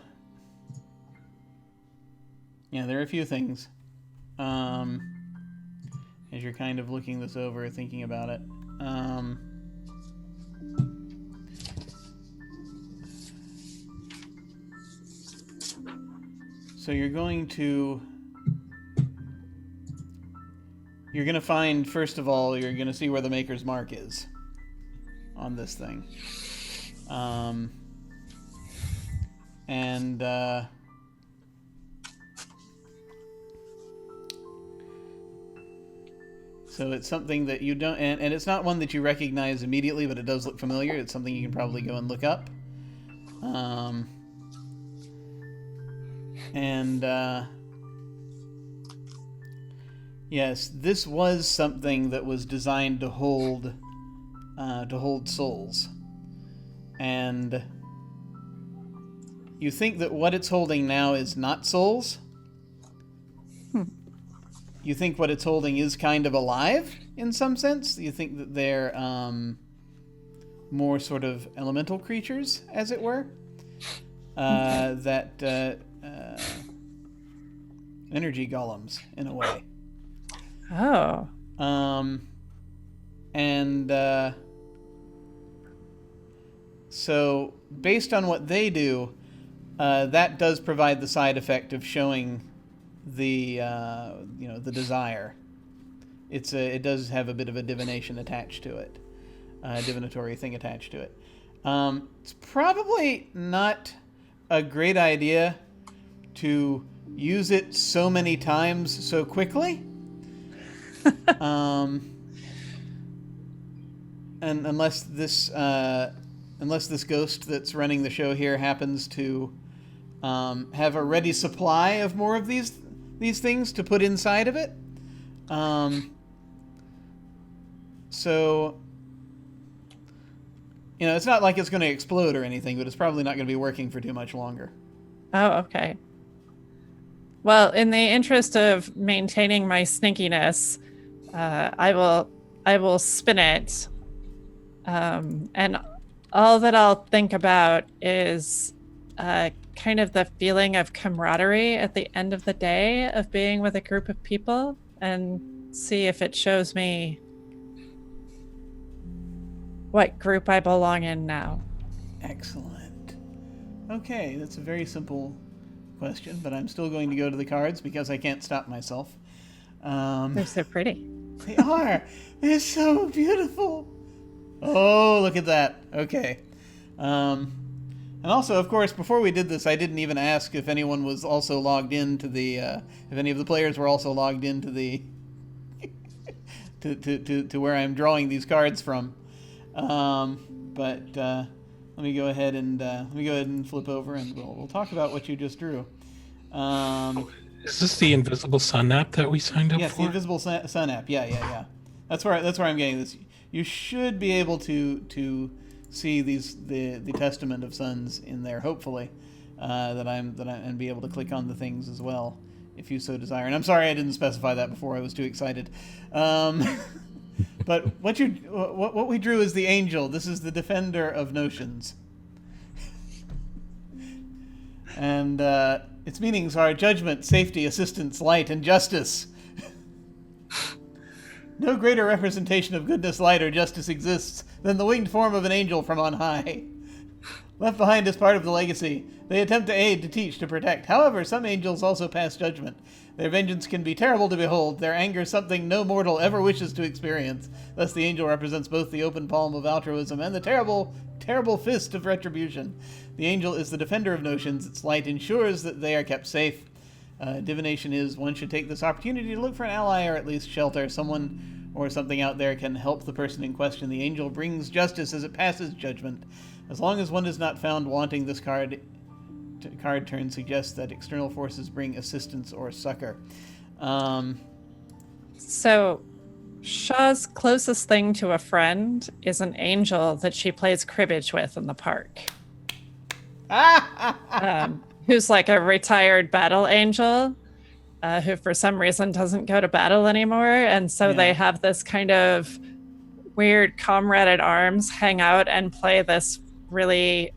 Yeah, there are a few things. As you're kind of looking this over, thinking about it. So you're going to find, first of all, you're going to see where the maker's mark is on this thing. So it's something that you don't, and it's not one that you recognize immediately, but it does look familiar. It's something you can probably go and look up. Yes, this was something that was designed to hold souls. And you think that what it's holding now is not souls? You think what it's holding is kind of alive in some sense? You think that they're more sort of elemental creatures, as it were? Energy golems, in a way. Oh. So based on what they do, that does provide the side effect of showing the desire. It does have a bit of a divination attached to it, a divinatory thing attached to it. It's probably not a great idea to use it so many times so quickly. And unless this ghost that's running the show here happens to have a ready supply of more of these things to put inside of it. So it's not like it's going to explode or anything, but it's probably not going to be working for too much longer. Oh, okay. Well, in the interest of maintaining my sneakiness, I will spin it, and all that I'll think about is kind of the feeling of camaraderie at the end of the day of being with a group of people, and see if it shows me what group I belong in now. Excellent. Okay, that's a very simple question, but I'm still going to go to the cards because I can't stop myself. They're so pretty. They are. They're so beautiful. Oh, look at that. Okay. And also, of course, before we did this, I didn't even ask if anyone was also logged into the, if any of the players were also logged into the, to where I'm drawing these cards from. But let me go ahead and flip over, and we'll talk about what you just drew. Is this the invisible sun app that we signed up Yes, for? the invisible sun app. Yeah. That's where I'm getting this. You should be able to see the testament of suns in there. Hopefully, and be able to click on the things as well, if you so desire. And I'm sorry I didn't specify that before. I was too excited. But what we drew is the angel. This is the defender of notions. And its meanings are judgment, safety, assistance, light, and justice. No greater representation of goodness, light, or justice exists than the winged form of an angel from on high. Left behind as part of the legacy, they attempt to aid, to teach, to protect. However, some angels also pass judgment. Their vengeance can be terrible to behold, their anger something no mortal ever wishes to experience. Thus the angel represents both the open palm of altruism and the terrible, terrible fist of retribution. The angel is the defender of notions. Its light ensures that they are kept safe. Divination is, one should take this opportunity to look for an ally or at least shelter. Someone or something out there can help the person in question. The angel brings justice as it passes judgment. As long as one is not found wanting, this card turn suggests that external forces bring assistance or succor. So Shaw's closest thing to a friend is an angel that she plays cribbage with in the park. Who's like a retired battle angel who for some reason doesn't go to battle anymore. And so they have this kind of weird comrade at arms hang out and play this really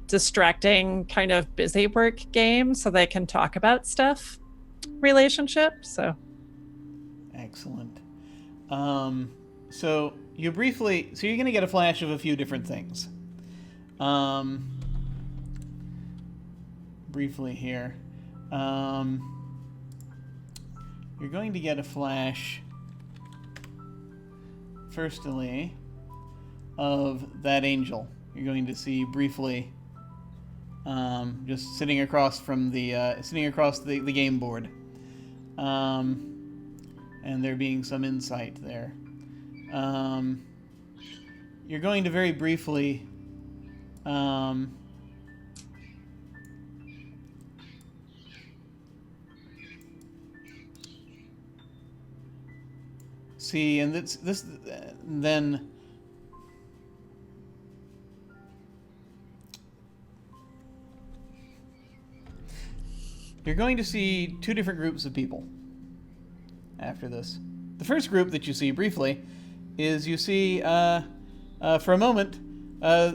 distracting kind of busy work game so they can talk about stuff relationship. So excellent. So you're going to get a flash of a few different things. Briefly here. You're going to get a flash, firstly, of that angel. You're going to see briefly, just sitting across from the game board, and there being some insight there. You're going to very briefly, see, and this then. You're going to see two different groups of people after this. The first group that you see briefly is you see, for a moment,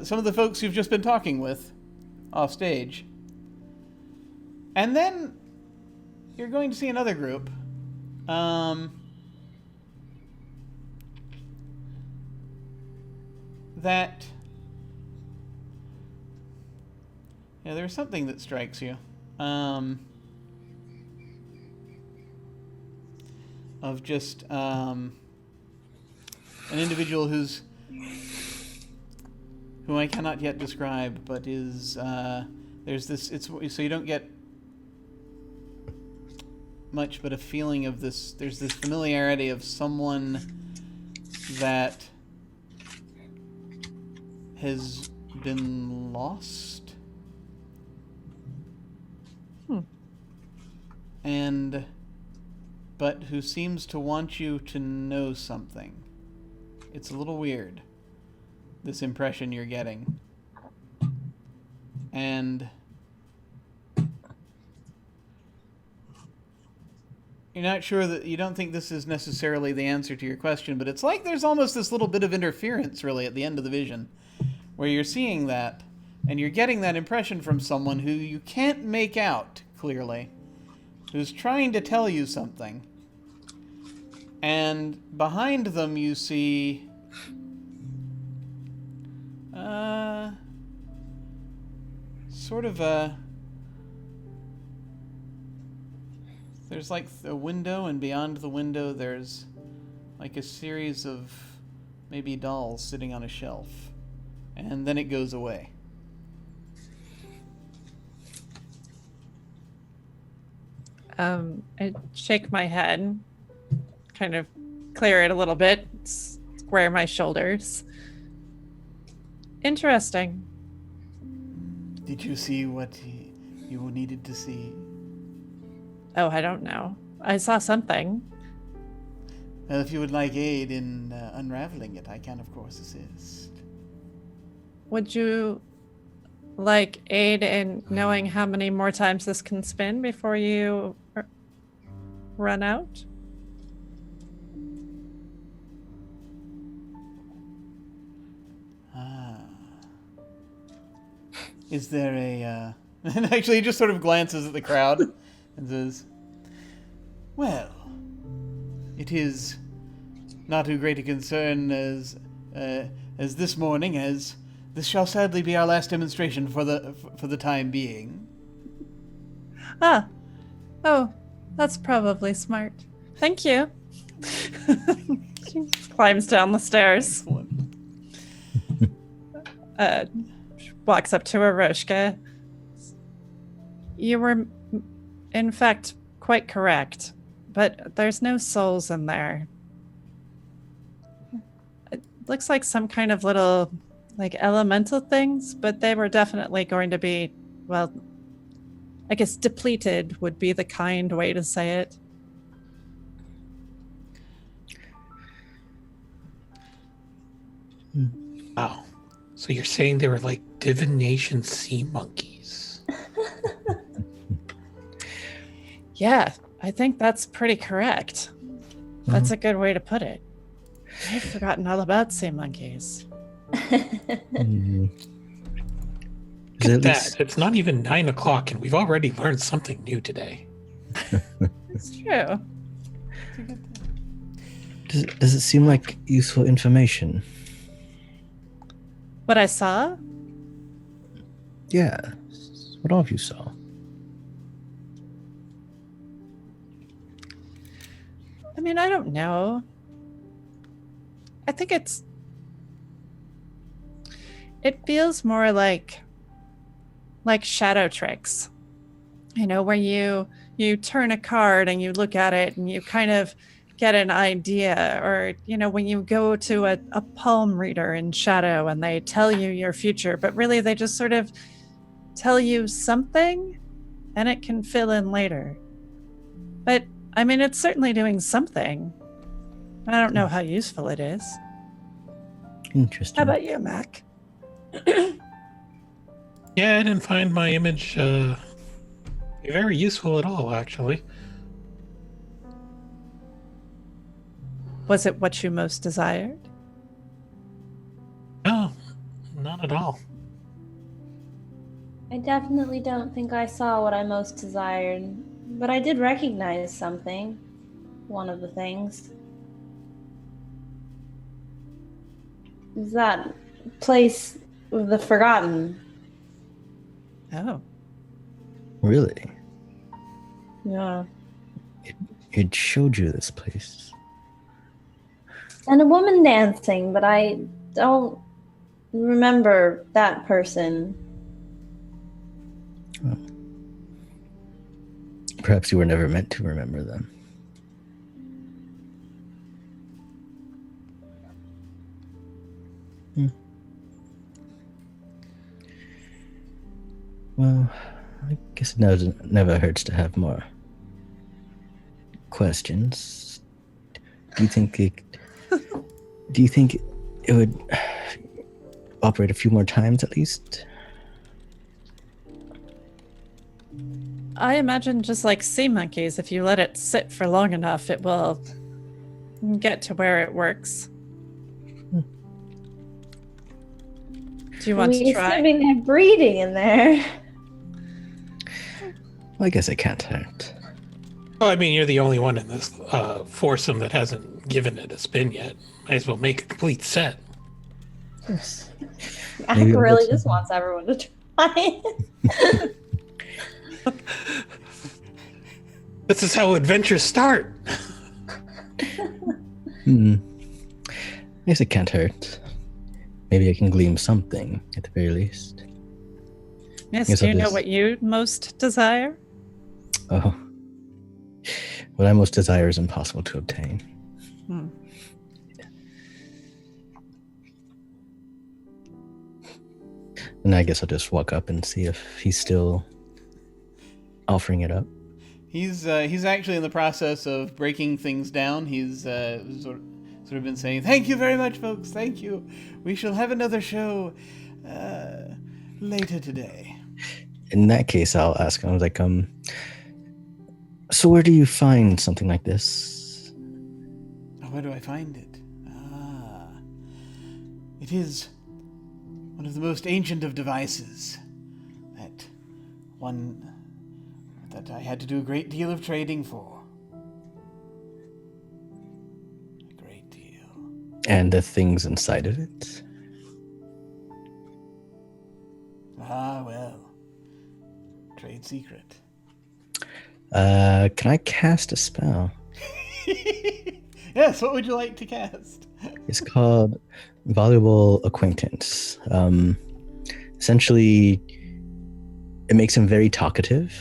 some of the folks you've just been talking with off stage. And then you're going to see another group. There's something that strikes you. Of just an individual who I cannot yet describe, but is there's this. It's so you don't get much, but a feeling of this. There's this familiarity of someone that has been lost. But who seems to want you to know something. It's a little weird, this impression you're getting. And you're not sure that you don't think this is necessarily the answer to your question, but it's like there's almost this little bit of interference really at the end of the vision where you're seeing that and you're getting that impression from someone who you can't make out clearly, who's trying to tell you something. And behind them you see there's like a window, and beyond the window there's like a series of maybe dolls sitting on a shelf. And then it goes away. I shake my head, kind of clear it a little bit, square my shoulders, Interesting. Did you see what you needed to see? Oh, I don't know. I saw something. Well, if you would like aid in unraveling it, I can, of course, assist. Would you like aid in knowing how many more times this can spin before you run out? Is there a... And actually, he just sort of glances at the crowd and says, well, it is not too great a concern as this morning, as this shall sadly be our last demonstration for the time being. Ah. Oh, that's probably smart. Thank you. She climbs down the stairs. Walks up to Aroshka. You were, in fact, quite correct, but there's no souls in there. It looks like some kind of little, like, elemental things, but they were definitely going to be, well, I guess depleted would be the kind way to say it. Wow. So you're saying they were like divination sea monkeys? Yeah, I think that's pretty correct. That's a good way to put it. I've forgotten all about sea monkeys. Mm. Look at that. It's not even 9 o'clock and we've already learned something new today. It's true. Does it seem like useful information? What I saw? Yeah. What all of you saw? I mean, I don't know. I think it feels more like shadow tricks. You know, where you turn a card and you look at it and you kind of get an idea, or, you know, when you go to a palm reader in shadow and they tell you your future, but really they just sort of tell you something and it can fill in later. But I mean, it's certainly doing something. I don't know how useful it is. Interesting. How about you, Mac? Yeah, I didn't find my image very useful at all, actually. Was it what you most desired? No, not at all. I definitely don't think I saw what I most desired, but I did recognize something. One of the things. Is that place of the Forgotten. Oh. Really? Yeah. It showed you this place. And a woman dancing, but I don't remember that person. Oh. Perhaps you were never meant to remember them. Well, I guess it never hurts to have more questions. Do you think it would operate a few more times at least? I imagine just like sea monkeys, if you let it sit for long enough, it will get to where it works. Do you want to try? Assuming they're breeding in there. Well, I guess it can't hurt. Well, I mean, you're the only one in this foursome that hasn't given it a spin yet. Might as well make a complete set. Mac really just wants everyone to try it. This is how adventures start. I guess it can't hurt. Maybe I can glean something at the very least. Yes, do you know what you most desire? Oh. What I most desire is impossible to obtain. And I guess I'll just walk up and see if he's still offering it up. He's actually in the process of breaking things down. He's sort of been saying, "Thank you very much, folks. Thank you. We shall have another show later today." In that case, I'll ask him. I was like, so where do you find something like this? Oh, where do I find it? It is one of the most ancient of devices that I had to do a great deal of trading for. A great deal. And the things inside of it? Ah, well. Trade secret. Can I cast a spell? Yes, what would you like to cast? It's called Valuable Acquaintance. Essentially, it makes him very talkative.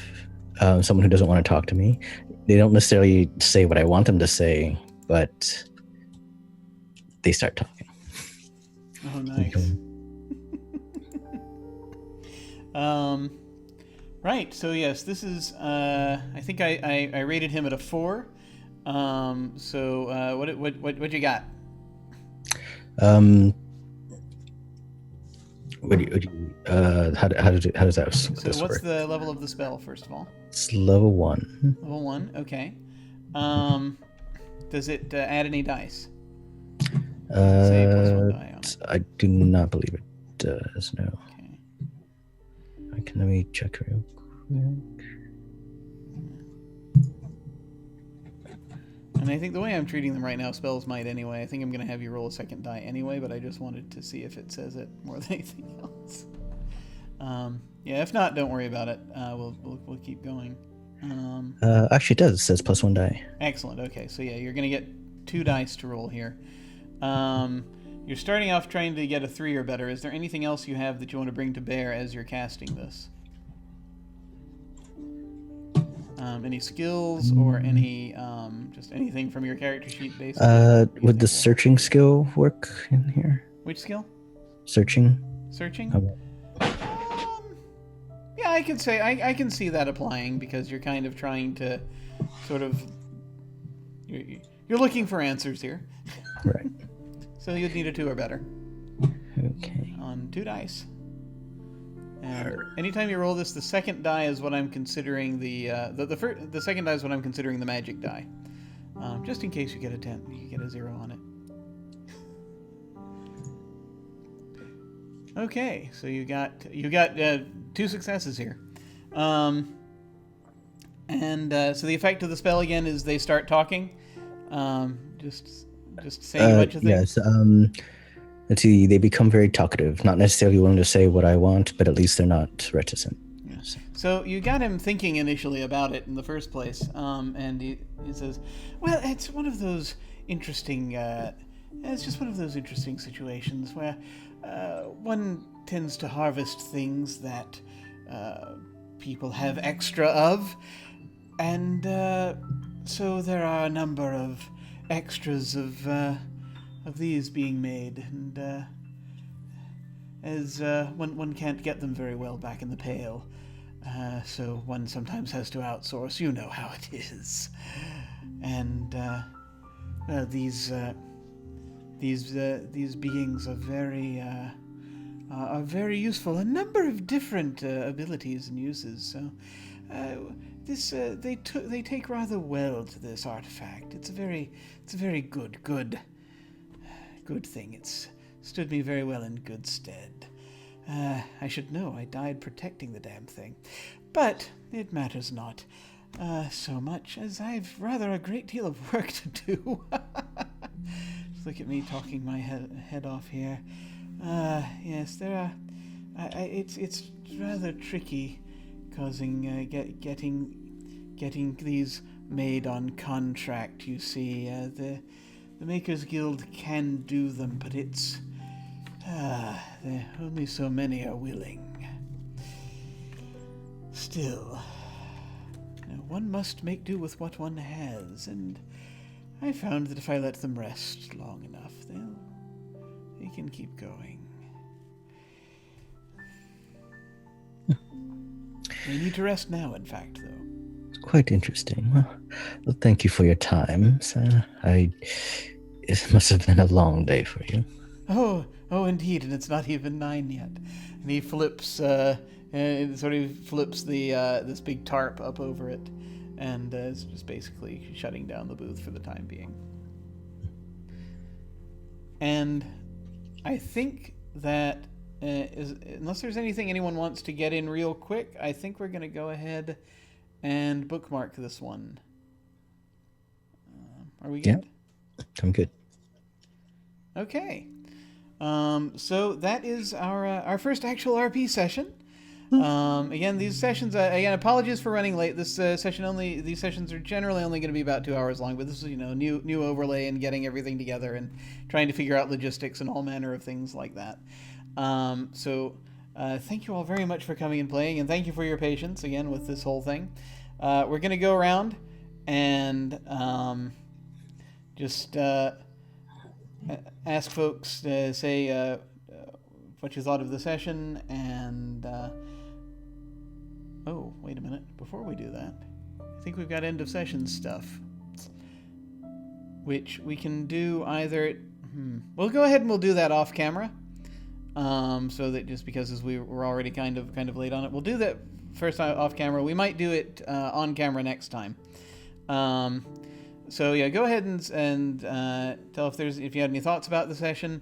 Someone who doesn't want to talk to me. They don't necessarily say what I want them to say, but they start talking. Oh, nice. Right. So yes, this is. I think I rated him at a 4. So what you got? How does that So this what's work? the level of the spell, first of all? It's level 1. Level 1. Okay. Does it add any dice? Say +1 die on it. I do not believe it does. No. Okay. Let me check real quick. And I think the way I'm treating them right now, spells might anyway. I think I'm going to have you roll a second die anyway, but I just wanted to see if it says it more than anything else. Yeah, if not, don't worry about it. We'll keep going. Actually, it does. It says +1 die. Excellent. Okay, so yeah, you're going to get 2 dice to roll here. You're starting off trying to get a 3 or better. Is there anything else you have that you want to bring to bear as you're casting this? Any skills or any just anything from your character sheet, basically? Would the searching skill work in here? Which skill? Searching. Searching? How about- Yeah, I can say I can see that applying because you're kind of trying to sort of you're looking for answers here. Right. So you'd need a 2 or better Okay. on 2 dice. And anytime you roll this, the second die is what I'm considering the second die is what I'm considering the magic die. Just in case you get a 10, you get a 0 on it. Okay, so you got 2 successes here, and so the effect of the spell again is they start talking, just saying a bunch of things. Yes. Let's see. They become very talkative. Not necessarily willing to say what I want, but at least they're not reticent. Yeah. So you got him thinking initially about it in the first place, and he says, "Well, it's one of those interesting. It's just one of those interesting situations where one tends to harvest things that people have extra of, and so there are a number of extras of these being made, and as one can't get them very well back in the Pale, so one sometimes has to outsource. You know how it is, and these beings are very useful. A number of different abilities and uses. So they take rather well to this artifact. It's a very good thing. It's stood me very well in good stead. I should know. I died protecting the damn thing. But it matters not so much, as I've rather a great deal of work to do. Just look at me talking my head off here. Yes, there are... it's rather tricky getting these made on contract, you see. The Makers Guild can do them, but it's... only so many are willing. Still, one must make do with what one has, and I found that if I let them rest long enough, they can keep going. We need to rest now, in fact, though. It's quite interesting. Well, thank you for your time, sir. It must have been a long day for you. Oh, indeed, and it's not even 9 yet. And he flips, sort of flips this big tarp up over it, and is just basically shutting down the booth for the time being. And I think that, unless there's anything anyone wants to get in real quick, I think we're going to go ahead and bookmark this one. Are we good? Yeah, I'm good. Okay. So that is our first actual RP session. Again, these sessions. Again, apologies for running late. These sessions are generally only going to be about 2 hours long. But this is, new overlay and getting everything together and trying to figure out logistics and all manner of things like that. So thank you all very much for coming and playing, and thank you for your patience again with this whole thing. We're going to go around and just ask folks to say what you thought of the session, and oh, wait a minute. Before we do that, I think we've got end of session stuff, which we can do either. We'll go ahead and we'll do that off camera, so that just because as we're already kind of late on it, we'll do that first off camera. We might do it on camera next time. So yeah, go ahead and tell if you had any thoughts about the session.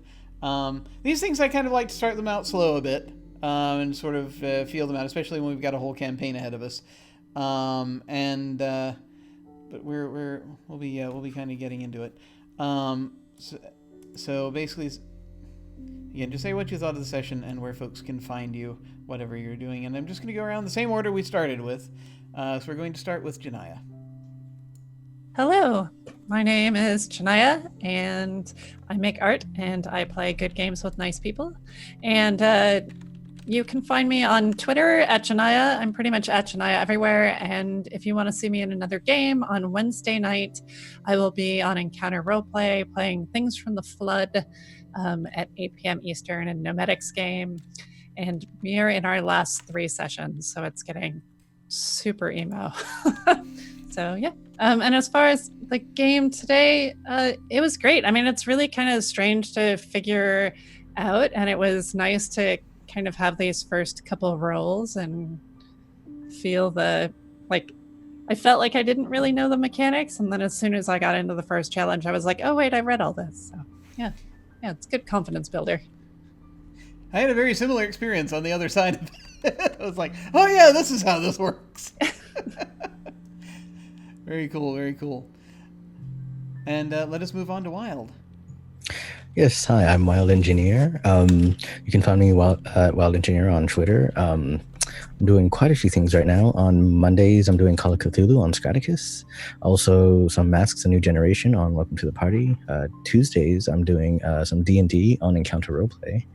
These things I kind of like to start them out slow a bit, and sort of feel them out, especially when we've got a whole campaign ahead of us. But we'll be kind of getting into it. So basically, again, just say what you thought of the session and where folks can find you, whatever you're doing. And I'm just going to go around the same order we started with. So we're going to start with Djinnaya. Hello, my name is Djinnaya, and I make art, and I play good games with nice people. And you can find me on Twitter at Djinnaya. I'm pretty much at Djinnaya everywhere. And if you want to see me in another game, on Wednesday night, I will be on Encounter Roleplay playing Things from the Flood at 8 p.m. Eastern in Nomadics game. And we are in our last 3 sessions, so it's getting super emo. So yeah. And as far as the game today, it was great. I mean, it's really kind of strange to figure out, and it was nice to kind of have these first couple of rolls and feel I felt like I didn't really know the mechanics, and then as soon as I got into the first challenge, I was like, oh wait, I read all this. So yeah, it's a good confidence builder. I had a very similar experience on the other side of it. I was like, oh yeah, this is how this works. Very cool, very cool. And let us move on to Wilde. Yes, hi, I'm Wilde Engineer. You can find me at Wilde Engineer on Twitter. I'm doing quite a few things right now. On Mondays, I'm doing Call of Cthulhu on Straticus. Also, some Masks: A New Generation on Welcome to the Party. Tuesdays, I'm doing some D&D on Encounter Roleplay.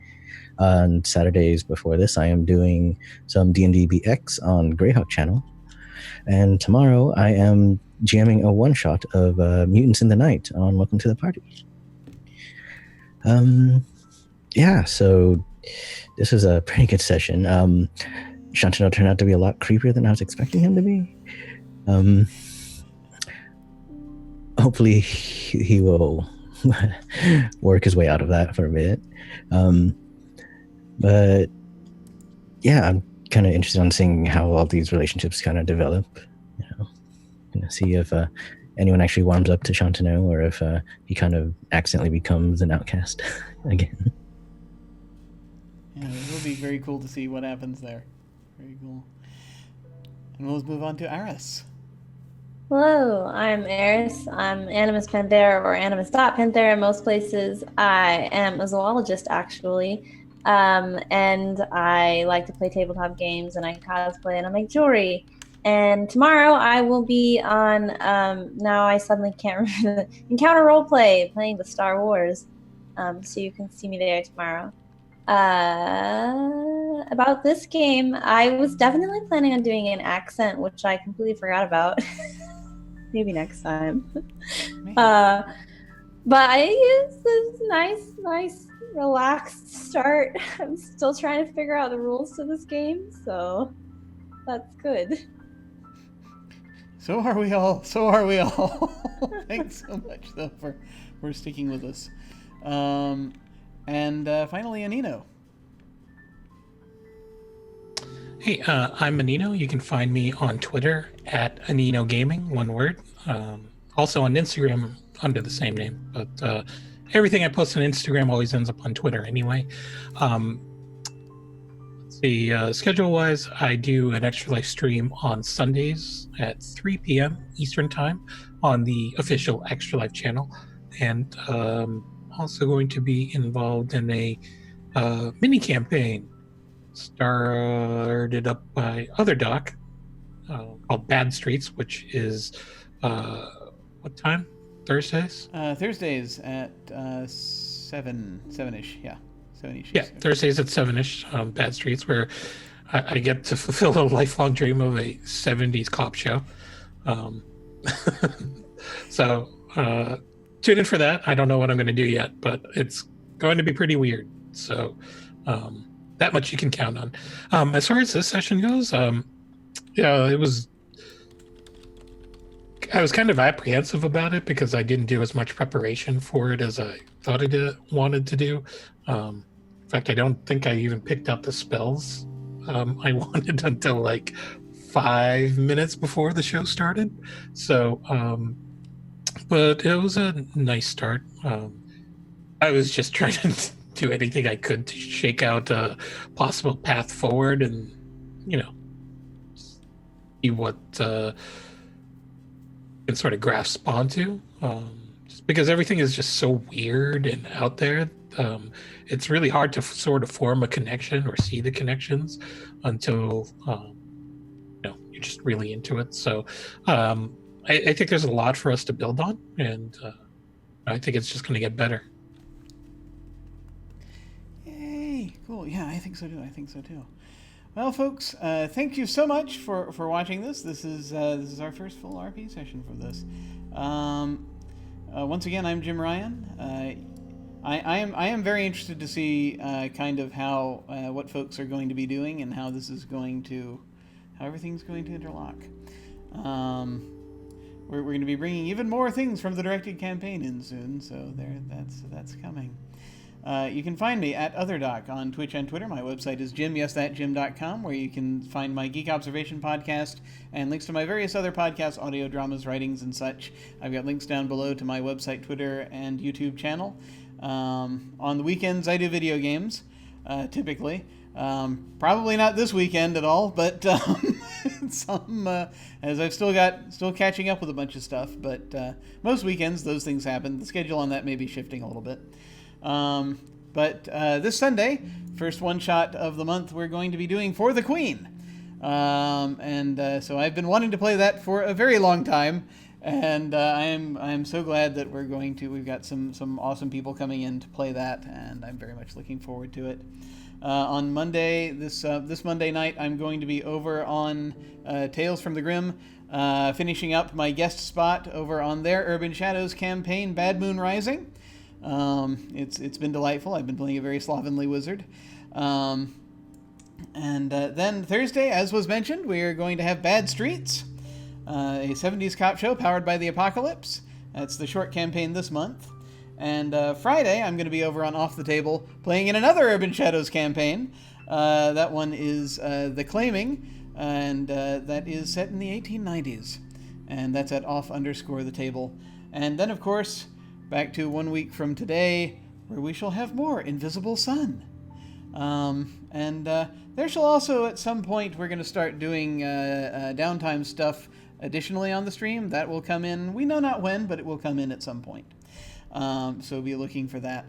On Saturdays before this, I am doing some D&D BX on Greyhawk Channel. And tomorrow, I am GMing a one-shot of Mutants in the Night on Welcome to the Party. Yeah, so this was a pretty good session. Shantano turned out to be a lot creepier than I was expecting him to be. Hopefully, he will work his way out of that for a bit. But yeah, I'm kind of interested in seeing how all these relationships kind of develop. See if anyone actually warms up to Shantano, or if he kind of accidentally becomes an outcast again. Yeah, it will be very cool to see what happens there. Very cool. And we'll move on to Arras. Hello, I'm Arras. I'm Animus Panthera, or Animus.Panthera in most places. I am a zoologist, actually. And I like to play tabletop games, and I cosplay, and I make jewelry. And tomorrow I will be on, now I suddenly can't remember, Encounter Roleplay, playing the Star Wars. So you can see me there tomorrow. About this game, I was definitely planning on doing an accent, which I completely forgot about. Maybe next time. But it's a nice, relaxed start. I'm still trying to figure out the rules to this game, so That's good. So are we all. So are we all. Thanks so much, though, for sticking with us. And finally, Anino. Hey, I'm Anino. You can find me on Twitter at Anino Gaming, one word. Also on Instagram under the same name. But everything I post on Instagram always ends up on Twitter anyway. Schedule-wise, I do an Extra Life stream on Sundays at 3 p.m. Eastern Time on the official Extra Life channel. And also going to be involved in a mini campaign started up by other doc called Bad Streets, which is what time? Thursdays? Thursdays at 7-ish. Yeah, 7-ish. Yeah, Thursdays at 7-ish. Bad Streets, where I get to fulfill a lifelong dream of a 70s cop show. So tune in for that. I don't know what I'm going to do yet, but it's going to be pretty weird. So that much you can count on. As far as this session goes, yeah, I was kind of apprehensive about it because I didn't do as much preparation for it as I thought I wanted to do. In fact, I don't think I even picked out the spells I wanted until like 5 minutes before the show started. So, but it was a nice start. I was just trying to do anything I could to shake out a possible path forward and, see what can sort of grasp onto. Just because everything is just so weird and out there, it's really hard to sort of form a connection or see the connections until you're just really into it. So I think there's a lot for us to build on, and I think it's just going to get better. Yay! Cool. Yeah, I think so too. Well, folks, thank you so much for watching this. This is our first full RP session for this. Once again, I'm Jim Ryan. I am very interested to see kind of how what folks are going to be doing and how everything's going to interlock. We're going to be bringing even more things from the directed campaign in soon, so that's coming. You can find me at OtherDoc on Twitch and Twitter. My website is jim.com, where you can find my Geek Observation podcast and links to my various other podcasts, audio dramas, writings, and such. I've got links down below to my website, Twitter, and YouTube channel. On the weekends, I do video games, typically. Probably not this weekend at all, but as I've still catching up with a bunch of stuff. But most weekends, those things happen. The schedule on that may be shifting a little bit. But this Sunday, first one shot of the month, we're going to be doing For the Queen. So I've been wanting to play that for a very long time, and I'm so glad that we've got some awesome people coming in to play that, and I'm very much looking forward to it. On Monday, this Monday night, I'm going to be over on Tales from the Grim, finishing up my guest spot over on their Urban Shadows campaign, Bad Moon Rising. It's been delightful. I've been playing a very slovenly wizard. And then Thursday, as was mentioned, we are going to have Bad Streets, a 70s cop show powered by the Apocalypse. That's the short campaign this month. And Friday, I'm going to be over on Off the Table playing in another Urban Shadows campaign. That one is The Claiming, and that is set in the 1890s. And that's at off_the table. And then, of course, back to 1 week from today, where we shall have more Invisible Sun. There shall also, at some point, we're going to start doing downtime stuff additionally on the stream. That will come in, we know not when, but it will come in at some point. So be looking for that.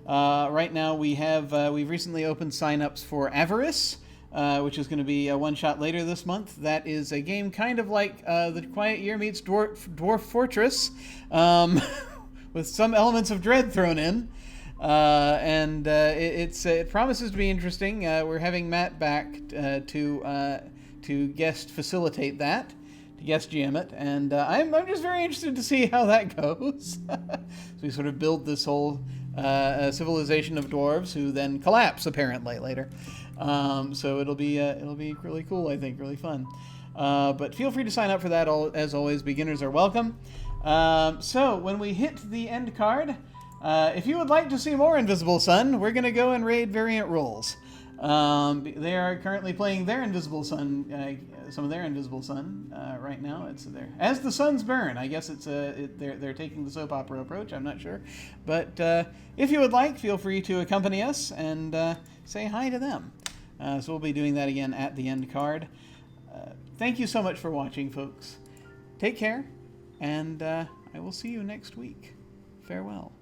Right now we've recently opened sign-ups for Avarice, which is going to be a one-shot later this month. That is a game kind of like The Quiet Year meets Dwarf Fortress, with some elements of dread thrown in. It promises to be interesting. We're having Matt back to guest facilitate that, to guest GM it, and I'm just very interested to see how that goes. So we sort of build this whole a civilization of dwarves who then collapse apparently later. So it'll be really cool, I think, really fun. But feel free to sign up for that. As always, beginners are welcome. So when we hit the end card, if you would like to see more Invisible Sun, we're going to go and raid variant roles. They are currently playing their Invisible Sun, some of their Invisible Sun right now. It's there as the suns burn. I guess they're taking the soap opera approach. I'm not sure, but if you would like, feel free to accompany us and say hi to them. So we'll be doing that again at the end card. Thank you so much for watching, folks. Take care, and I will see you next week. Farewell.